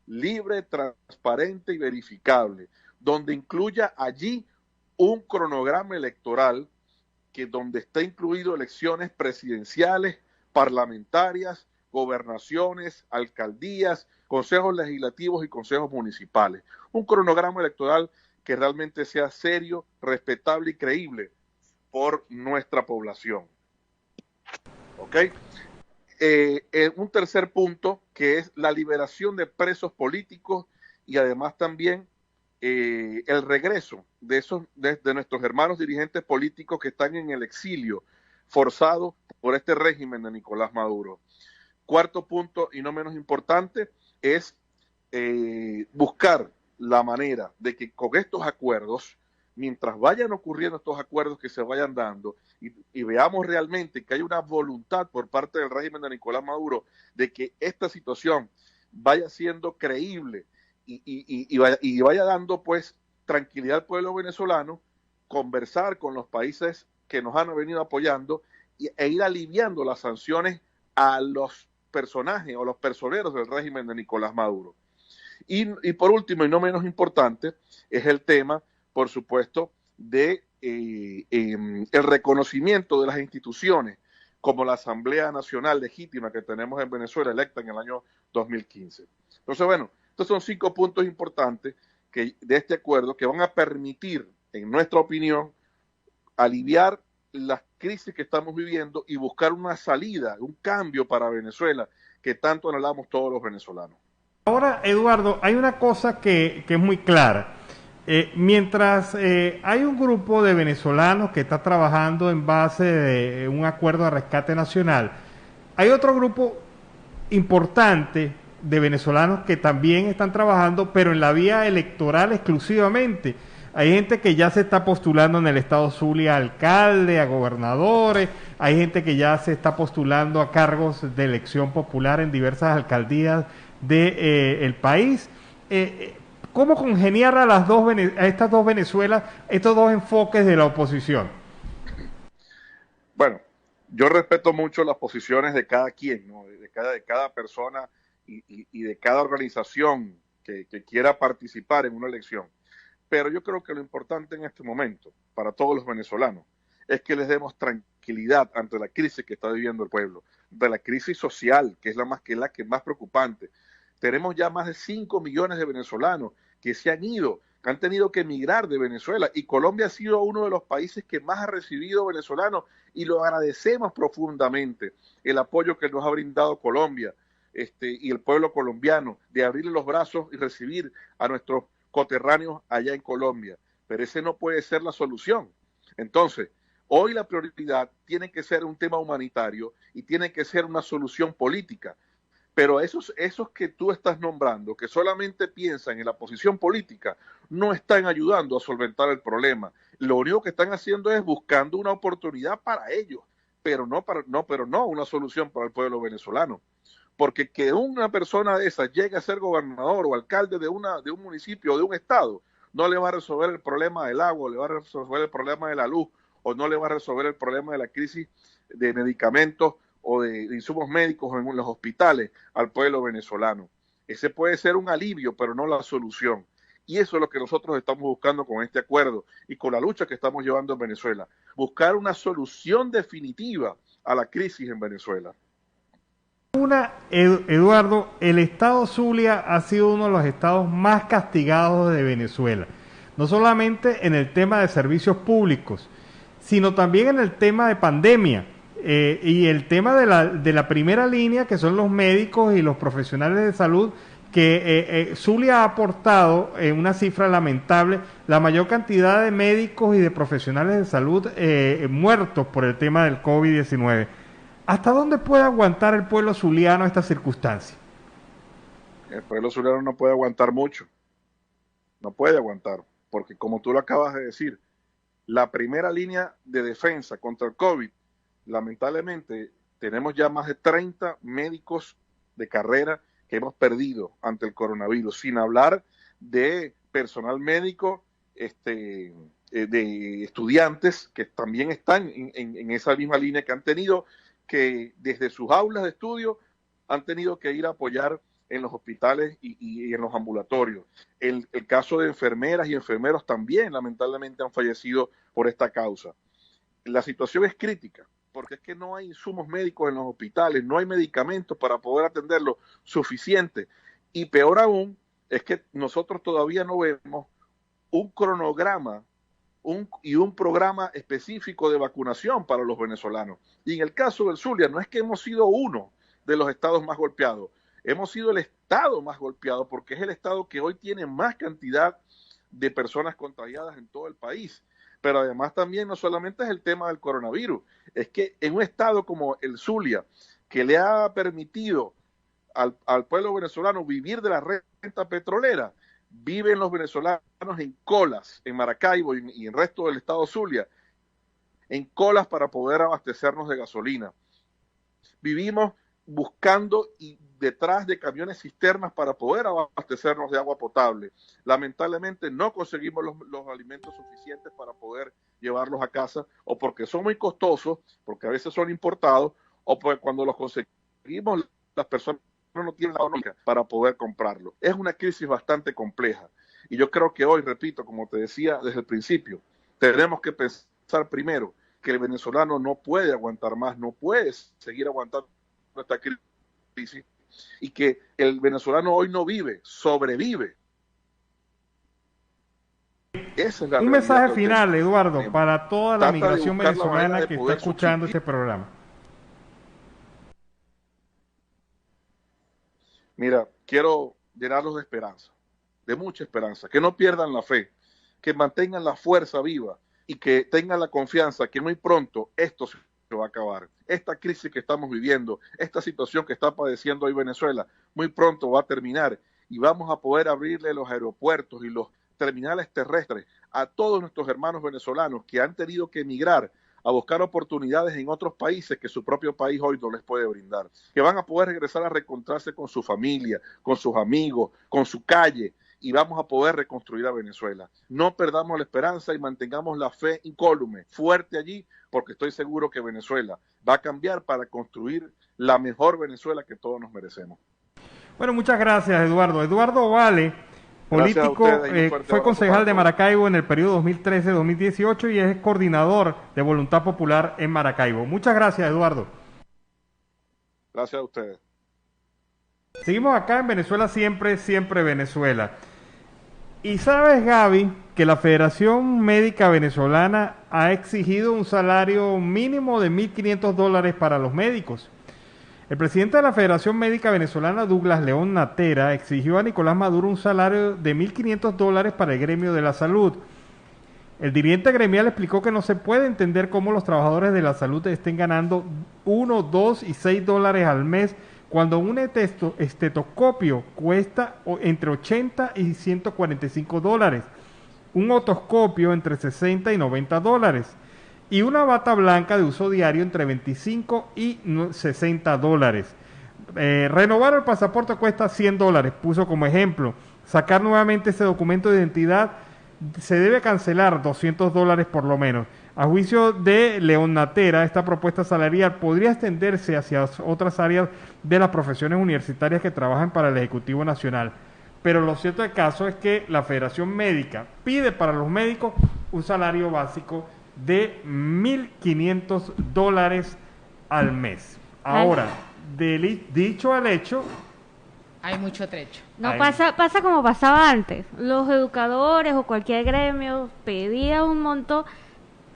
libre, transparente y verificable, donde incluya allí un cronograma electoral que donde está incluido elecciones presidenciales, parlamentarias, gobernaciones, alcaldías, consejos legislativos y consejos municipales. Un cronograma electoral que realmente sea serio, respetable y creíble por nuestra población. ¿Ok? Un tercer punto que es la liberación de presos políticos y además también el regreso de nuestros hermanos dirigentes políticos que están en el exilio forzado por este régimen de Nicolás Maduro. Cuarto punto y no menos importante es buscar la manera de que con estos acuerdos, mientras vayan ocurriendo estos acuerdos que se vayan dando y veamos realmente que hay una voluntad por parte del régimen de Nicolás Maduro de que esta situación vaya siendo creíble y vaya dando pues tranquilidad al pueblo venezolano, conversar con los países que nos han venido apoyando e ir aliviando las sanciones a los personajes o los personeros del régimen de Nicolás Maduro. Y por último, y no menos importante, es el tema, por supuesto, de el reconocimiento de las instituciones como la Asamblea Nacional Legítima que tenemos en Venezuela, electa en el año 2015. Entonces, bueno, estos son 5 puntos importantes de este acuerdo que van a permitir, en nuestra opinión, aliviar las crisis que estamos viviendo y buscar una salida, un cambio para Venezuela que tanto anhelamos todos los venezolanos. Ahora, Eduardo, hay una cosa que es muy clara. Mientras hay un grupo de venezolanos que está trabajando en base de un acuerdo de rescate nacional, hay otro grupo importante de venezolanos que también están trabajando, pero en la vía electoral exclusivamente. Hay gente que ya se está postulando en el estado Zulia a alcalde, a gobernadores, hay gente que ya se está postulando a cargos de elección popular en diversas alcaldías del país. ¿Cómo congeniar a estas dos Venezuelas, estos dos enfoques de la oposición? Bueno, yo respeto mucho las posiciones de cada quien, ¿no? de cada persona y de cada organización que quiera participar en una elección. Pero yo creo que lo importante en este momento, para todos los venezolanos, es que les demos tranquilidad ante la crisis que está viviendo el pueblo, de la crisis social, que es la que es más preocupante. Tenemos ya más de 5 millones de venezolanos que se han ido, que han tenido que emigrar de Venezuela, y Colombia ha sido uno de los países que más ha recibido venezolanos, y lo agradecemos profundamente, el apoyo que nos ha brindado Colombia y el pueblo colombiano, de abrirle los brazos y recibir a nuestros coterráneos allá en Colombia. Pero ese no puede ser la solución. Entonces, hoy la prioridad tiene que ser un tema humanitario y tiene que ser una solución política. Pero esos que tú estás nombrando, que solamente piensan en la posición política, no están ayudando a solventar el problema. Lo único que están haciendo es buscando una oportunidad para ellos, pero no una solución para el pueblo venezolano. Porque que una persona de esas llegue a ser gobernador o alcalde de un municipio o de un estado, no le va a resolver el problema del agua, le va a resolver el problema de la luz, o no le va a resolver el problema de la crisis de medicamentos o de insumos médicos en los hospitales al pueblo venezolano. Ese puede ser un alivio, pero no la solución. Y eso es lo que nosotros estamos buscando con este acuerdo y con la lucha que estamos llevando en Venezuela. Buscar una solución definitiva a la crisis en Venezuela. Eduardo, el estado Zulia ha sido uno de los estados más castigados de Venezuela, no solamente en el tema de servicios públicos, sino también en el tema de pandemia y el tema de la primera línea, que son los médicos y los profesionales de salud, que Zulia ha aportado en una cifra lamentable la mayor cantidad de médicos y de profesionales de salud muertos por el tema del COVID-19. ¿Hasta dónde puede aguantar el pueblo zuliano esta circunstancia? El pueblo zuliano no puede aguantar mucho. No puede aguantar, porque como tú lo acabas de decir, la primera línea de defensa contra el COVID, lamentablemente tenemos ya más de 30 médicos de carrera que hemos perdido ante el coronavirus, sin hablar de personal médico, de estudiantes que también están en esa misma línea, que han tenido que desde sus aulas de estudio han tenido que ir a apoyar en los hospitales y en los ambulatorios. El caso de enfermeras y enfermeros también lamentablemente han fallecido por esta causa. La situación es crítica, porque es que no hay insumos médicos en los hospitales, no hay medicamentos para poder atenderlo suficiente. Y peor aún, es que nosotros todavía no vemos un cronograma y un programa específico de vacunación para los venezolanos. Y en el caso del Zulia, no es que hemos sido uno de los estados más golpeados, hemos sido el estado más golpeado, porque es el estado que hoy tiene más cantidad de personas contagiadas en todo el país. Pero además también no solamente es el tema del coronavirus, es que en un estado como el Zulia, que le ha permitido al pueblo venezolano vivir de la renta petrolera, viven los venezolanos en colas en Maracaibo y en el resto del estado Zulia, en colas para poder abastecernos de gasolina. Vivimos buscando y detrás de camiones cisternas para poder abastecernos de agua potable. Lamentablemente no conseguimos los alimentos suficientes para poder llevarlos a casa, o porque son muy costosos, porque a veces son importados, o porque cuando los conseguimos las personas no tienen la económica para poder comprarlo. Es una crisis bastante compleja. Y yo creo que hoy, repito, como te decía desde el principio, tenemos que pensar primero que el venezolano no puede aguantar más, no puede seguir aguantando esta crisis, y que el venezolano hoy no vive, sobrevive. Esa es la Un mensaje del final, tema. Eduardo, para toda la Trata de migración buscar la manera venezolana de que está poder escuchando subsistir. este programa. Mira, quiero llenarlos de esperanza, de mucha esperanza, que no pierdan la fe, que mantengan la fuerza viva y que tengan la confianza que muy pronto esto se va a acabar. Esta crisis que estamos viviendo, esta situación que está padeciendo hoy Venezuela, muy pronto va a terminar y vamos a poder abrirle los aeropuertos y los terminales terrestres a todos nuestros hermanos venezolanos que han tenido que emigrar a buscar oportunidades en otros países que su propio país hoy no les puede brindar, que van a poder regresar a reencontrarse con su familia, con sus amigos, con su calle, y vamos a poder reconstruir a Venezuela. No perdamos la esperanza y mantengamos la fe incólume, fuerte allí, porque estoy seguro que Venezuela va a cambiar para construir la mejor Venezuela que todos nos merecemos. Bueno, muchas gracias, Eduardo. Eduardo Vale, político, fue concejal de Maracaibo en el periodo 2013-2018 y es coordinador de Voluntad Popular en Maracaibo. Muchas gracias, Eduardo. Gracias a ustedes. Seguimos acá en Venezuela siempre, siempre Venezuela. Y sabes, Gaby, que la Federación Médica Venezolana ha exigido un salario mínimo de $1.500 para los médicos. El presidente de la Federación Médica Venezolana, Douglas León Natera, exigió a Nicolás Maduro un salario de $1.500 para el gremio de la salud. El dirigente gremial explicó que no se puede entender cómo los trabajadores de la salud estén ganando $1, $2 y $6 al mes cuando un estetoscopio cuesta entre $80 y $145, un otoscopio entre $60 y $90, y una bata blanca de uso diario entre $25 y $60. Renovar el pasaporte cuesta $100, puso como ejemplo. Sacar nuevamente ese documento de identidad se debe cancelar $200 por lo menos. A juicio de León Natera, esta propuesta salarial podría extenderse hacia otras áreas de las profesiones universitarias que trabajan para el Ejecutivo Nacional. Pero lo cierto del caso es que la Federación Médica pide para los médicos un salario básico de $1.500 al mes. Ahora, dicho al hecho, hay mucho trecho. No pasa como pasaba antes. Los educadores o cualquier gremio pedía un monto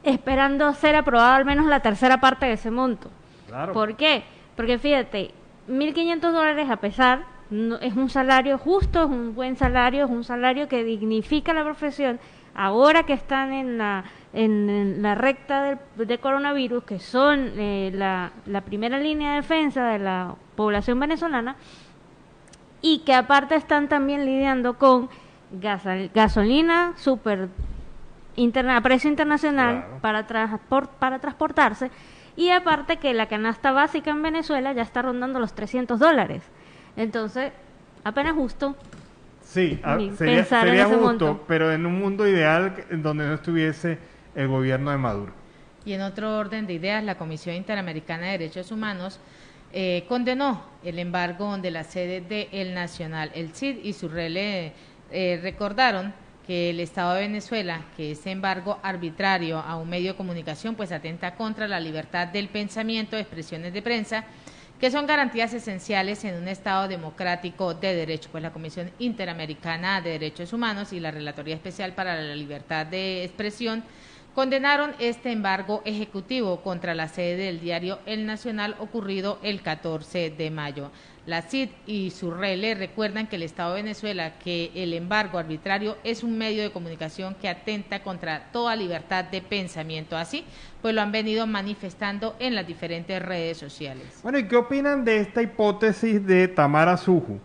esperando ser aprobado al menos la tercera parte de ese monto. Claro. ¿Por qué? Porque fíjate, $1.500 a pesar, no, es un salario justo, es un buen salario, es un salario que dignifica la profesión. Ahora que están en la recta de coronavirus, que son la primera línea de defensa de la población venezolana, y que aparte están también lidiando con gasolina súper a precio internacional Claro. para transportarse, y aparte que la canasta básica en Venezuela ya está rondando los $300. Entonces, apenas justo. Sí, Ni sería, pensar en sería ese justo, monto. pero en un mundo ideal en donde no estuviese el gobierno de Maduro. Y en otro orden de ideas, la Comisión Interamericana de Derechos Humanos condenó el embargo de la sede de El Nacional. El CID y su rele recordaron que el Estado de Venezuela, que ese embargo arbitrario a un medio de comunicación, pues atenta contra la libertad del pensamiento, expresiones de prensa, que son garantías esenciales en un Estado democrático de derecho. Pues la Comisión Interamericana de Derechos Humanos y la Relatoría Especial para la Libertad de Expresión condenaron este embargo ejecutivo contra la sede del diario El Nacional ocurrido el 14 de mayo. La CID y su rele recuerdan que el Estado de Venezuela, que el embargo arbitrario es un medio de comunicación que atenta contra toda libertad de pensamiento. Así, pues lo han venido manifestando en las diferentes redes sociales. Bueno, ¿y qué opinan de esta hipótesis de Tamara Suju?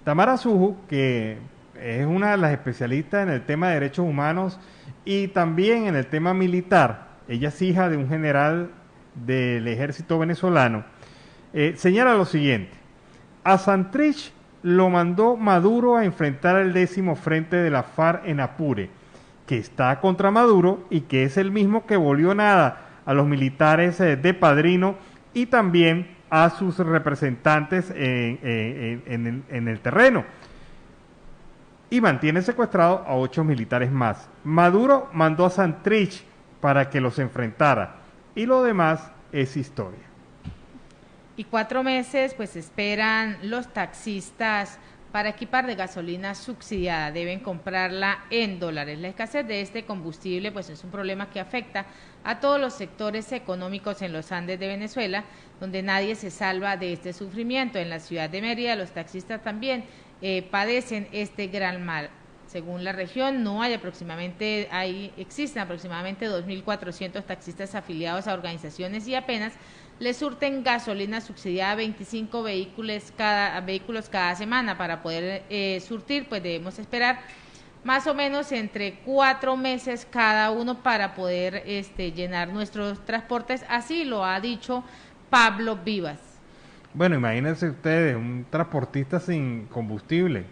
Tamara Suju, que es una de las especialistas en el tema de derechos humanos y también en el tema militar, ella es hija de un general del ejército venezolano, señala lo siguiente: a Santrich lo mandó Maduro a enfrentar el 10º frente de la FARC en Apure, que está contra Maduro y que es el mismo que volvió nada a los militares de Padrino y también a sus representantes en el terreno. Y mantiene secuestrado a 8 militares más. Maduro mandó a Santrich para que los enfrentara y lo demás es historia. Y 4 meses pues esperan los taxistas para equipar de gasolina subsidiada. Deben comprarla en dólares. La escasez de este combustible pues es un problema que afecta a todos los sectores económicos en los Andes de Venezuela, donde nadie se salva de este sufrimiento. En la ciudad de Mérida los taxistas también padecen este gran mal. Según la región, existen aproximadamente 2.400 taxistas afiliados a organizaciones y apenas le surten gasolina subsidiada a 25 vehículos cada semana. Para poder surtir, pues debemos esperar más o menos entre 4 meses cada uno para poder llenar nuestros transportes. Así lo ha dicho Pablo Vivas. Bueno, imagínense ustedes, un transportista sin combustible.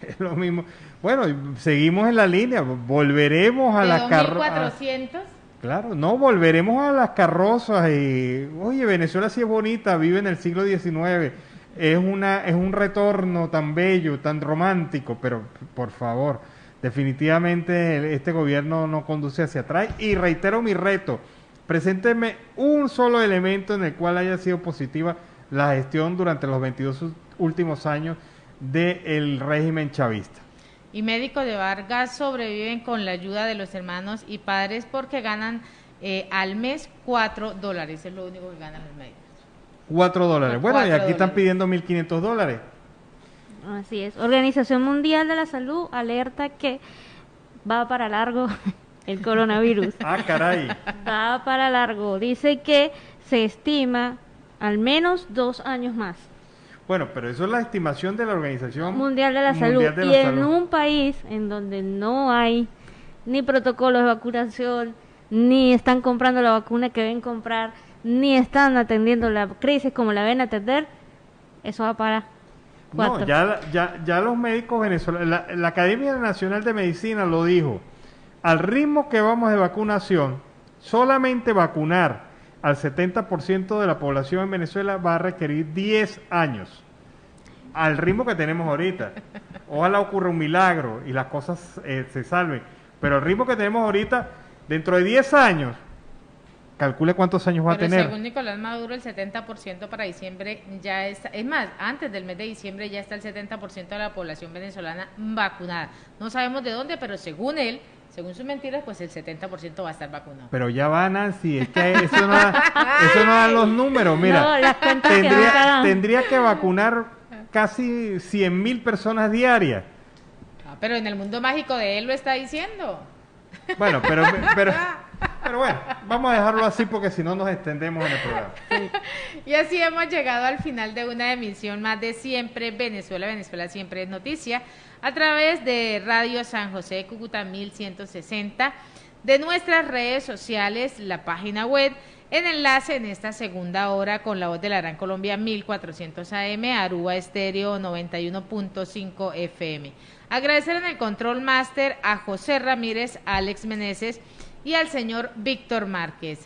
Es lo mismo. Bueno, seguimos en la línea, volveremos a las carrozas. ¿400? Claro, no, volveremos a las carrozas y, oye, Venezuela sí es bonita, vive en el siglo XIX, es un retorno tan bello, tan romántico, pero por favor, definitivamente este gobierno no conduce hacia atrás. Y reitero mi reto, presénteme un solo elemento en el cual haya sido positiva la gestión durante los 22 últimos años del régimen chavista. Y médicos de Vargas sobreviven con la ayuda de los hermanos y padres porque ganan al mes $4, es lo único que ganan los médicos. $4. Bueno, y aquí están $4. pidiendo $1.500. Así es. Organización Mundial de la Salud alerta que va para largo el coronavirus. Ah, caray. Va para largo. Dice que se estima al menos 2 años más. Bueno, pero eso es la estimación de la Organización Mundial de la Salud. de la Y en Salud. un país en donde no hay ni protocolos de vacunación, ni están comprando la vacuna que deben comprar, ni están atendiendo la crisis como la ven atender, eso va para 4. No, ya los médicos venezolanos, la Academia Nacional de Medicina lo dijo, al ritmo que vamos de vacunación, solamente vacunar al 70% de la población en Venezuela va a requerir 10 años, al ritmo que tenemos ahorita. Ojalá ocurra un milagro y las cosas se salven, pero el ritmo que tenemos ahorita, dentro de 10 años, calcule cuántos años va a tener. Según Nicolás Maduro, el 70% para diciembre ya está, es más, antes del mes de diciembre ya está el 70% de la población venezolana vacunada. No sabemos de dónde, pero según él, según sus mentiras, pues el 70% va a estar vacunado. Pero ya va, Nancy, es que eso no dan los números. Mira, No, las cuentas que no dan. tendría que vacunar casi 100,000 personas diarias. Pero en el mundo mágico de él lo está diciendo. Bueno, pero bueno, vamos a dejarlo así porque si no nos extendemos en el programa. Y así hemos llegado al final de una emisión más de Siempre Venezuela. Venezuela siempre es noticia. A través de Radio San José de Cúcuta 1160, de nuestras redes sociales, la página web, en enlace en esta segunda hora con la voz de la Gran Colombia 1400 AM, Aruba Estéreo 91.5 FM. Agradecer en el Control Master a José Ramírez, a Alex Meneses y al señor Víctor Márquez.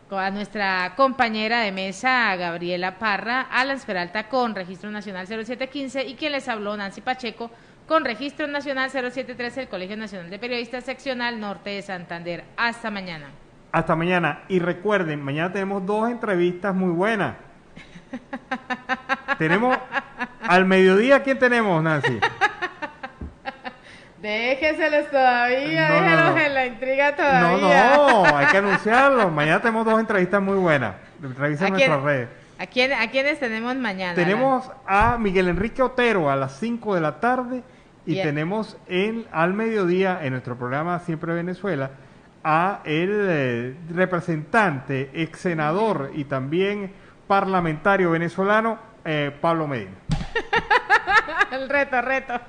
A nuestra compañera de mesa, a Gabriela Parra, Alan Peralta con Registro Nacional 0715 y quien les habló, Nancy Pacheco, con Registro Nacional 0713 del Colegio Nacional de Periodistas Seccional Norte de Santander. Hasta mañana. Hasta mañana. Y recuerden, mañana tenemos 2 entrevistas muy buenas. Tenemos al mediodía, ¿quién tenemos, Nancy? Déjenselos todavía, No, déjenlos no. en la intriga todavía. No, hay que anunciarlo. Mañana tenemos 2 entrevistas muy buenas. Revisen nuestras redes. ¿A quiénes tenemos mañana? Tenemos a Miguel Enrique Otero a las 5 de la tarde y Bien. tenemos al mediodía en nuestro programa Siempre Venezuela a el representante, ex senador y también parlamentario venezolano, Pablo Medina. El reto.